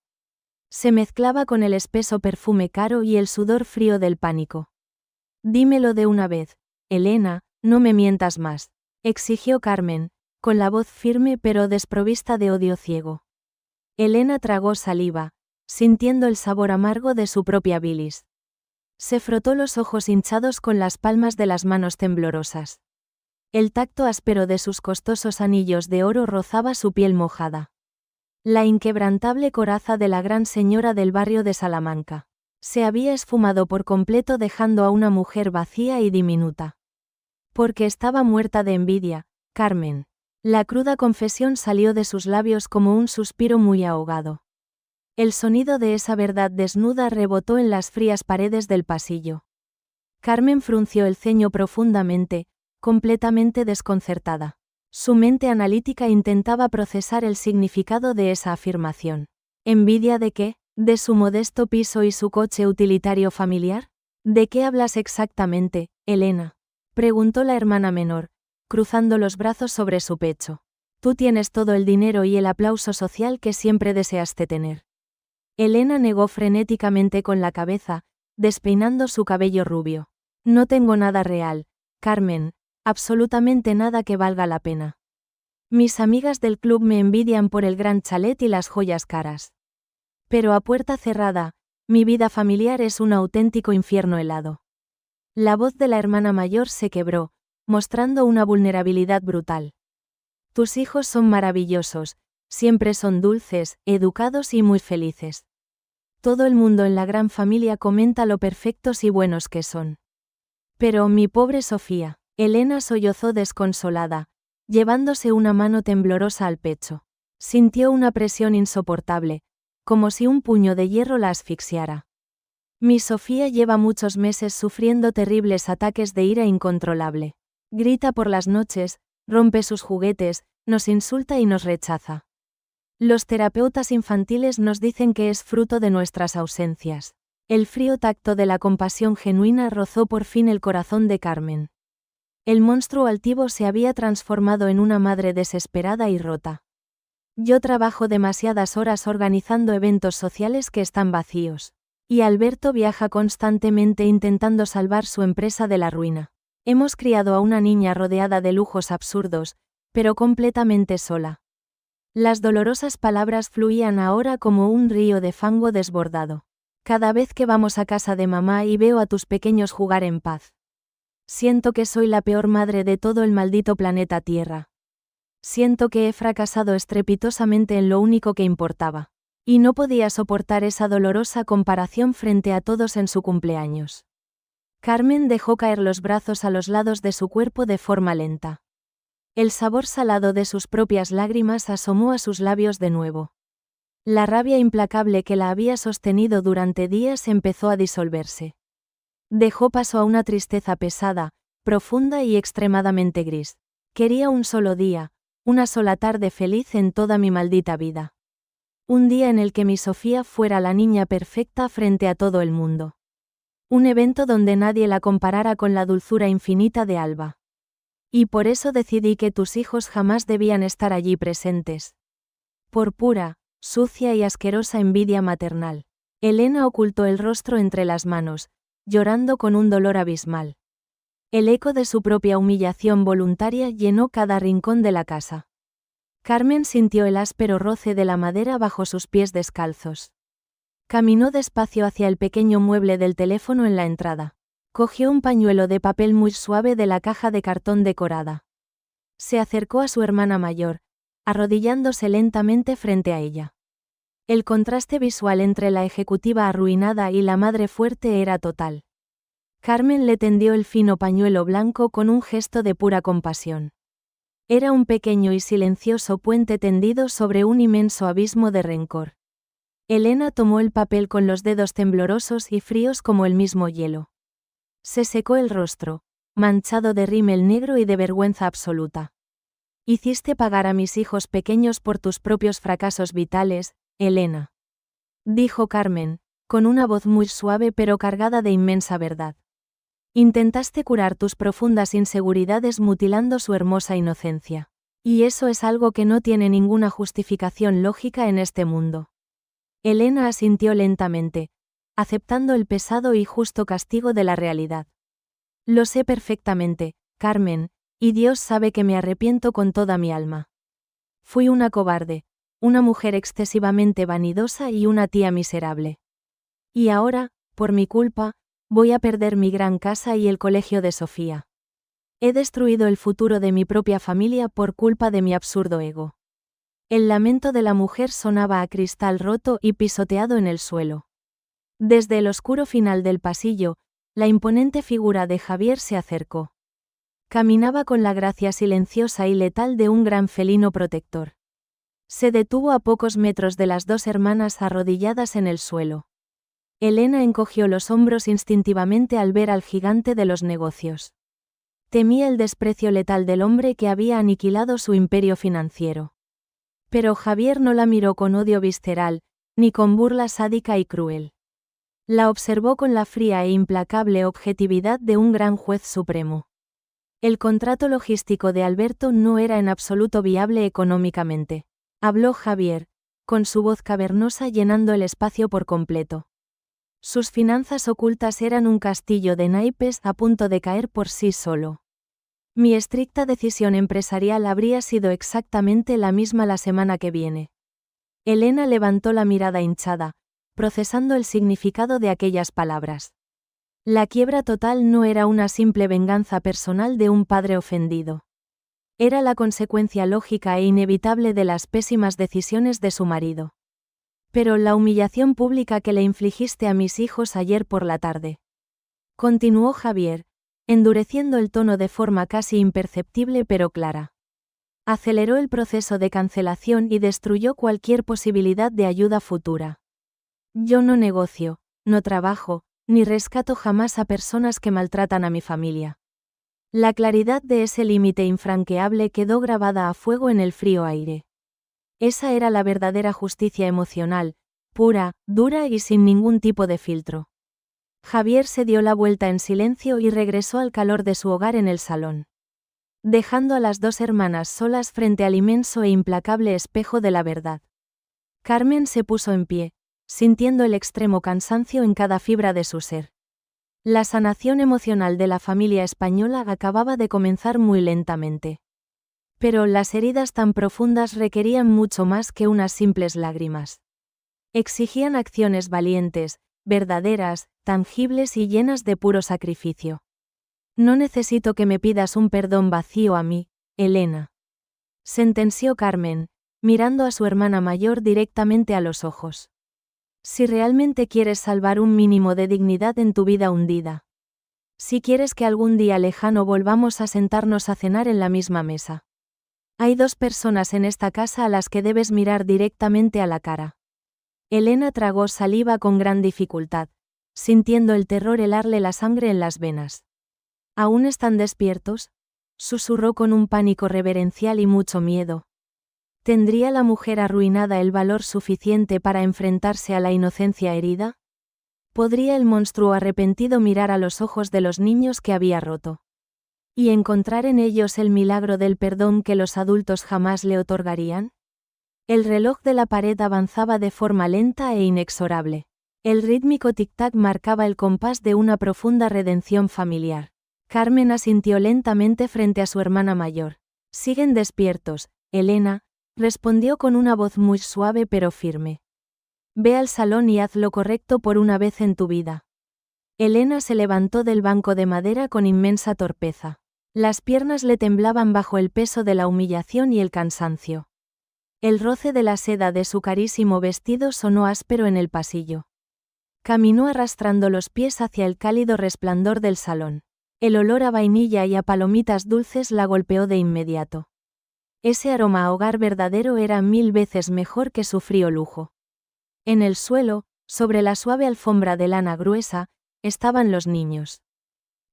Se mezclaba con el espeso perfume caro y el sudor frío del pánico. Dímelo de una vez, Elena, no me mientas más, exigió Carmen, con la voz firme pero desprovista de odio ciego. Elena tragó saliva, sintiendo el sabor amargo de su propia bilis. Se frotó los ojos hinchados con las palmas de las manos temblorosas. El tacto áspero de sus costosos anillos de oro rozaba su piel mojada. La inquebrantable coraza de la gran señora del barrio de Salamanca se había esfumado por completo dejando a una mujer vacía y diminuta. Porque estaba muerta de envidia, Carmen. La cruda confesión salió de sus labios como un suspiro muy ahogado. El sonido de esa verdad desnuda rebotó en las frías paredes del pasillo. Carmen frunció el ceño profundamente, completamente desconcertada. Su mente analítica intentaba procesar el significado de esa afirmación. ¿Envidia de qué? ¿De su modesto piso y su coche utilitario familiar? ¿De qué hablas exactamente, Elena?, preguntó la hermana menor, cruzando los brazos sobre su pecho. Tú tienes todo el dinero y el aplauso social que siempre deseaste tener. Elena negó frenéticamente con la cabeza, despeinando su cabello rubio. No tengo nada real, Carmen, absolutamente nada que valga la pena. Mis amigas del club me envidian por el gran chalet y las joyas caras. Pero a puerta cerrada, mi vida familiar es un auténtico infierno helado. La voz de la hermana mayor se quebró, mostrando una vulnerabilidad brutal. Tus hijos son maravillosos, siempre son dulces, educados y muy felices. Todo el mundo en la gran familia comenta lo perfectos y buenos que son. Pero mi pobre Sofía, Elena sollozó desconsolada, llevándose una mano temblorosa al pecho. Sintió una presión insoportable, como si un puño de hierro la asfixiara. Mi Sofía lleva muchos meses sufriendo terribles ataques de ira incontrolable. Grita por las noches, rompe sus juguetes, nos insulta y nos rechaza. Los terapeutas infantiles nos dicen que es fruto de nuestras ausencias. El frío tacto de la compasión genuina rozó por fin el corazón de Carmen. El monstruo altivo se había transformado en una madre desesperada y rota. Yo trabajo demasiadas horas organizando eventos sociales que están vacíos. Y Alberto viaja constantemente intentando salvar su empresa de la ruina. Hemos criado a una niña rodeada de lujos absurdos, pero completamente sola. Las dolorosas palabras fluían ahora como un río de fango desbordado. Cada vez que vamos a casa de mamá y veo a tus pequeños jugar en paz. Siento que soy la peor madre de todo el maldito planeta Tierra. Siento que he fracasado estrepitosamente en lo único que importaba. Y no podía soportar esa dolorosa comparación frente a todos en su cumpleaños. Carmen dejó caer los brazos a los lados de su cuerpo de forma lenta. El sabor salado de sus propias lágrimas asomó a sus labios de nuevo. La rabia implacable que la había sostenido durante días empezó a disolverse. Dejó paso a una tristeza pesada, profunda y extremadamente gris. Quería un solo día, una sola tarde feliz en toda mi maldita vida. Un día en el que mi Sofía fuera la niña perfecta frente a todo el mundo. Un evento donde nadie la comparara con la dulzura infinita de Alba. Y por eso decidí que tus hijos jamás debían estar allí presentes. Por pura, sucia y asquerosa envidia maternal. Elena ocultó el rostro entre las manos, llorando con un dolor abismal. El eco de su propia humillación voluntaria llenó cada rincón de la casa. Carmen sintió el áspero roce de la madera bajo sus pies descalzos. Caminó despacio hacia el pequeño mueble del teléfono en la entrada. Cogió un pañuelo de papel muy suave de la caja de cartón decorada. Se acercó a su hermana mayor, arrodillándose lentamente frente a ella. El contraste visual entre la ejecutiva arruinada y la madre fuerte era total. Carmen le tendió el fino pañuelo blanco con un gesto de pura compasión. Era un pequeño y silencioso puente tendido sobre un inmenso abismo de rencor. Elena tomó el papel con los dedos temblorosos y fríos como el mismo hielo. Se secó el rostro, manchado de rímel negro y de vergüenza absoluta. Hiciste pagar a mis hijos pequeños por tus propios fracasos vitales, Elena. Dijo Carmen, con una voz muy suave pero cargada de inmensa verdad. Intentaste curar tus profundas inseguridades mutilando su hermosa inocencia. Y eso es algo que no tiene ninguna justificación lógica en este mundo. Elena asintió lentamente, aceptando el pesado y justo castigo de la realidad. Lo sé perfectamente, Carmen, y Dios sabe que me arrepiento con toda mi alma. Fui una cobarde, una mujer excesivamente vanidosa y una tía miserable. Y ahora, por mi culpa, voy a perder mi gran casa y el colegio de Sofía. He destruido el futuro de mi propia familia por culpa de mi absurdo ego. El lamento de la mujer sonaba a cristal roto y pisoteado en el suelo. Desde el oscuro final del pasillo, la imponente figura de Javier se acercó. Caminaba con la gracia silenciosa y letal de un gran felino protector. Se detuvo a pocos metros de las dos hermanas arrodilladas en el suelo. Elena encogió los hombros instintivamente al ver al gigante de los negocios. Temía el desprecio letal del hombre que había aniquilado su imperio financiero. Pero Javier no la miró con odio visceral, ni con burla sádica y cruel. La observó con la fría e implacable objetividad de un gran juez supremo. El contrato logístico de Alberto no era en absoluto viable económicamente. Habló Javier, con su voz cavernosa llenando el espacio por completo. Sus finanzas ocultas eran un castillo de naipes a punto de caer por sí solo. Mi estricta decisión empresarial habría sido exactamente la misma la semana que viene. Elena levantó la mirada hinchada, procesando el significado de aquellas palabras. La quiebra total no era una simple venganza personal de un padre ofendido. Era la consecuencia lógica e inevitable de las pésimas decisiones de su marido. Pero la humillación pública que le infligiste a mis hijos ayer por la tarde. Continuó Javier, endureciendo el tono de forma casi imperceptible pero clara. Aceleró el proceso de cancelación y destruyó cualquier posibilidad de ayuda futura. Yo no negocio, no trabajo, ni rescato jamás a personas que maltratan a mi familia. La claridad de ese límite infranqueable quedó grabada a fuego en el frío aire. Esa era la verdadera justicia emocional, pura, dura y sin ningún tipo de filtro. Javier se dio la vuelta en silencio y regresó al calor de su hogar en el salón. Dejando a las dos hermanas solas frente al inmenso e implacable espejo de la verdad. Carmen se puso en pie, sintiendo el extremo cansancio en cada fibra de su ser. La sanación emocional de la familia española acababa de comenzar muy lentamente. Pero las heridas tan profundas requerían mucho más que unas simples lágrimas. Exigían acciones valientes, verdaderas, tangibles y llenas de puro sacrificio. No necesito que me pidas un perdón vacío a mí, Elena. Sentenció Carmen, mirando a su hermana mayor directamente a los ojos. Si realmente quieres salvar un mínimo de dignidad en tu vida hundida. Si quieres que algún día lejano volvamos a sentarnos a cenar en la misma mesa. Hay 2 personas en esta casa a las que debes mirar directamente a la cara. Elena tragó saliva con gran dificultad, sintiendo el terror helarle la sangre en las venas. ¿Aún están despiertos?, susurró con un pánico reverencial y mucho miedo. ¿Tendría la mujer arruinada el valor suficiente para enfrentarse a la inocencia herida? ¿Podría el monstruo arrepentido mirar a los ojos de los niños que había roto? ¿Y encontrar en ellos el milagro del perdón que los adultos jamás le otorgarían? El reloj de la pared avanzaba de forma lenta e inexorable. El rítmico tic-tac marcaba el compás de una profunda redención familiar. Carmen asintió lentamente frente a su hermana mayor. «Siguen despiertos, Elena», respondió con una voz muy suave pero firme. «Ve al salón y haz lo correcto por una vez en tu vida». Elena se levantó del banco de madera con inmensa torpeza. Las piernas le temblaban bajo el peso de la humillación y el cansancio. El roce de la seda de su carísimo vestido sonó áspero en el pasillo. Caminó arrastrando los pies hacia el cálido resplandor del salón. El olor a vainilla y a palomitas dulces la golpeó de inmediato. Ese aroma a hogar verdadero era 1000 veces mejor que su frío lujo. En el suelo, sobre la suave alfombra de lana gruesa, estaban los niños.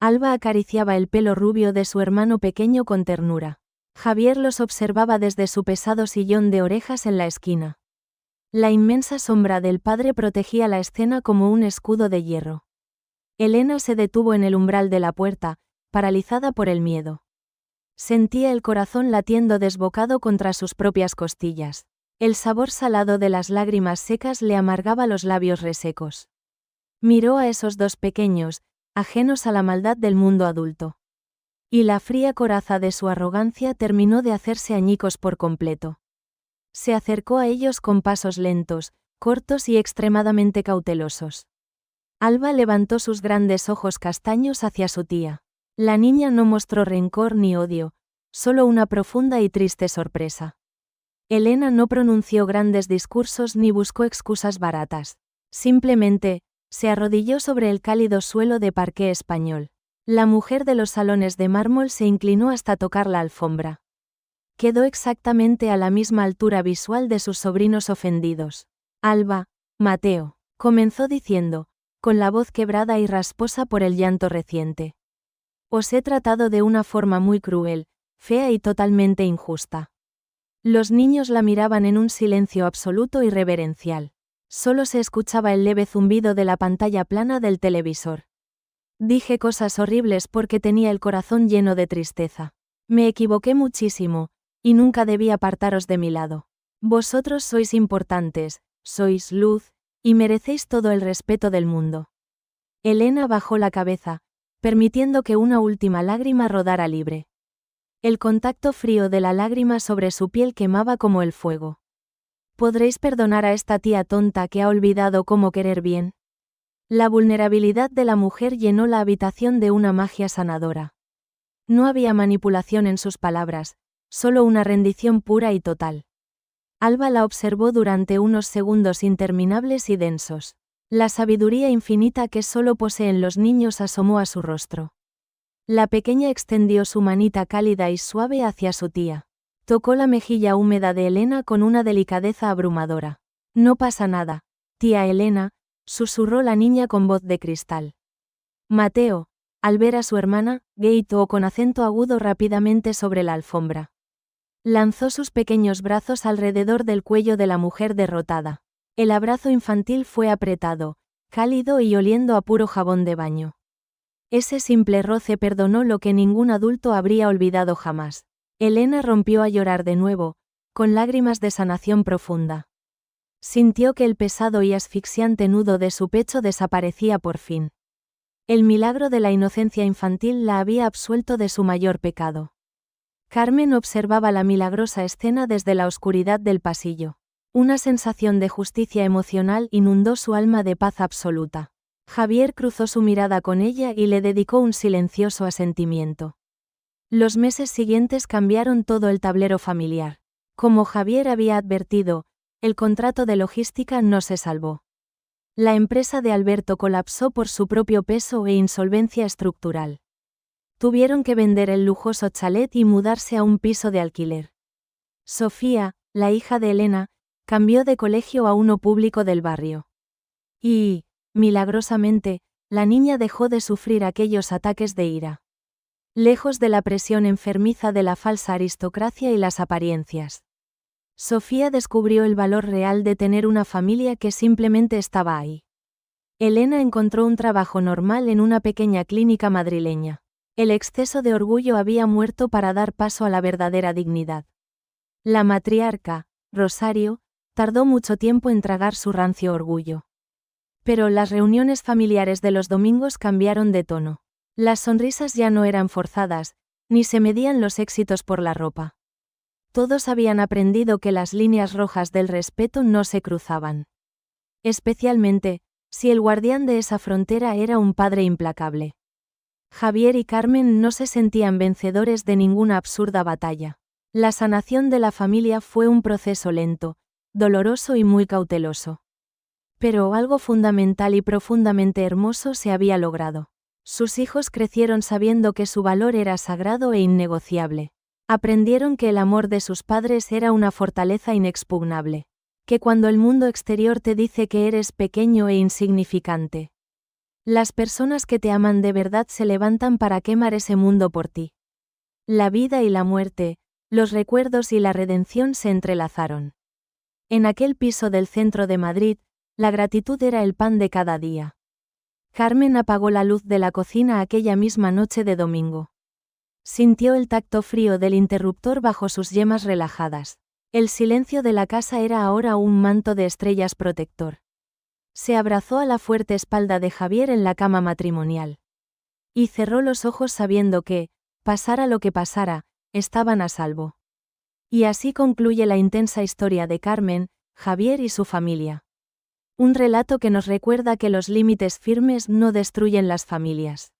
Alba acariciaba el pelo rubio de su hermano pequeño con ternura. Javier los observaba desde su pesado sillón de orejas en la esquina. La inmensa sombra del padre protegía la escena como un escudo de hierro. Elena se detuvo en el umbral de la puerta, paralizada por el miedo. Sentía el corazón latiendo desbocado contra sus propias costillas. El sabor salado de las lágrimas secas le amargaba los labios resecos. Miró a esos 2 pequeños, ajenos a la maldad del mundo adulto. Y la fría coraza de su arrogancia terminó de hacerse añicos por completo. Se acercó a ellos con pasos lentos, cortos y extremadamente cautelosos. Alba levantó sus grandes ojos castaños hacia su tía. La niña no mostró rencor ni odio, solo una profunda y triste sorpresa. Elena no pronunció grandes discursos ni buscó excusas baratas. Simplemente, se arrodilló sobre el cálido suelo de parqué español. La mujer de los salones de mármol se inclinó hasta tocar la alfombra. Quedó exactamente a la misma altura visual de sus sobrinos ofendidos. «Alba, Mateo», comenzó diciendo, con la voz quebrada y rasposa por el llanto reciente. «Os he tratado de una forma muy cruel, fea y totalmente injusta». Los niños la miraban en un silencio absoluto y reverencial. Solo se escuchaba el leve zumbido de la pantalla plana del televisor. «Dije cosas horribles porque tenía el corazón lleno de tristeza. Me equivoqué muchísimo, y nunca debí apartaros de mi lado. Vosotros sois importantes, sois luz, y merecéis todo el respeto del mundo». Elena bajó la cabeza, permitiendo que una última lágrima rodara libre. El contacto frío de la lágrima sobre su piel quemaba como el fuego. ¿Podréis perdonar a esta tía tonta que ha olvidado cómo querer bien? La vulnerabilidad de la mujer llenó la habitación de una magia sanadora. No había manipulación en sus palabras, solo una rendición pura y total. Alba la observó durante unos segundos interminables y densos. La sabiduría infinita que solo poseen los niños asomó a su rostro. La pequeña extendió su manita cálida y suave hacia su tía. Tocó la mejilla húmeda de Elena con una delicadeza abrumadora. «No pasa nada, tía Elena», susurró la niña con voz de cristal. Mateo, al ver a su hermana, gritó con acento agudo rápidamente sobre la alfombra. Lanzó sus pequeños brazos alrededor del cuello de la mujer derrotada. El abrazo infantil fue apretado, cálido y oliendo a puro jabón de baño. Ese simple roce perdonó lo que ningún adulto habría olvidado jamás. Elena rompió a llorar de nuevo, con lágrimas de sanación profunda. Sintió que el pesado y asfixiante nudo de su pecho desaparecía por fin. El milagro de la inocencia infantil la había absuelto de su mayor pecado. Carmen observaba la milagrosa escena desde la oscuridad del pasillo. Una sensación de justicia emocional inundó su alma de paz absoluta. Javier cruzó su mirada con ella y le dedicó un silencioso asentimiento. Los meses siguientes cambiaron todo el tablero familiar. Como Javier había advertido, el contrato de logística no se salvó. La empresa de Alberto colapsó por su propio peso e insolvencia estructural. Tuvieron que vender el lujoso chalet y mudarse a un piso de alquiler. Sofía, la hija de Elena, cambió de colegio a uno público del barrio. Y, milagrosamente, la niña dejó de sufrir aquellos ataques de ira. Lejos de la presión enfermiza de la falsa aristocracia y las apariencias. Sofía descubrió el valor real de tener una familia que simplemente estaba ahí. Elena encontró un trabajo normal en una pequeña clínica madrileña. El exceso de orgullo había muerto para dar paso a la verdadera dignidad. La matriarca, Rosario, tardó mucho tiempo en tragar su rancio orgullo. Pero las reuniones familiares de los domingos cambiaron de tono. Las sonrisas ya no eran forzadas, ni se medían los éxitos por la ropa. Todos habían aprendido que las líneas rojas del respeto no se cruzaban. Especialmente, si el guardián de esa frontera era un padre implacable. Javier y Carmen no se sentían vencedores de ninguna absurda batalla. La sanación de la familia fue un proceso lento, doloroso y muy cauteloso. Pero algo fundamental y profundamente hermoso se había logrado. Sus hijos crecieron sabiendo que su valor era sagrado e innegociable. Aprendieron que el amor de sus padres era una fortaleza inexpugnable. Que cuando el mundo exterior te dice que eres pequeño e insignificante, las personas que te aman de verdad se levantan para quemar ese mundo por ti. La vida y la muerte, los recuerdos y la redención se entrelazaron. En aquel piso del centro de Madrid, la gratitud era el pan de cada día. Carmen apagó la luz de la cocina aquella misma noche de domingo. Sintió el tacto frío del interruptor bajo sus yemas relajadas. El silencio de la casa era ahora un manto de estrellas protector. Se abrazó a la fuerte espalda de Javier en la cama matrimonial. Y cerró los ojos sabiendo que, pasara lo que pasara, estaban a salvo. Y así concluye la intensa historia de Carmen, Javier y su familia. Un relato que nos recuerda que los límites firmes no destruyen las familias.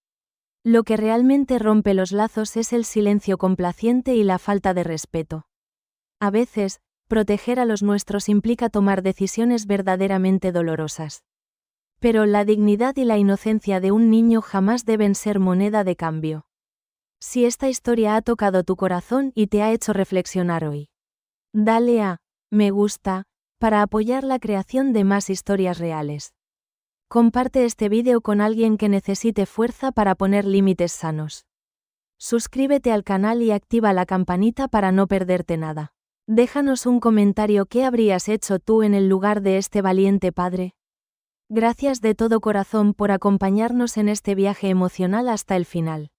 Lo que realmente rompe los lazos es el silencio complaciente y la falta de respeto. A veces, proteger a los nuestros implica tomar decisiones verdaderamente dolorosas. Pero la dignidad y la inocencia de un niño jamás deben ser moneda de cambio. Si esta historia ha tocado tu corazón y te ha hecho reflexionar hoy, dale a me gusta para apoyar la creación de más historias reales. Comparte este vídeo con alguien que necesite fuerza para poner límites sanos. Suscríbete al canal y activa la campanita para no perderte nada. Déjanos un comentario: ¿qué habrías hecho tú en el lugar de este valiente padre? Gracias de todo corazón por acompañarnos en este viaje emocional hasta el final.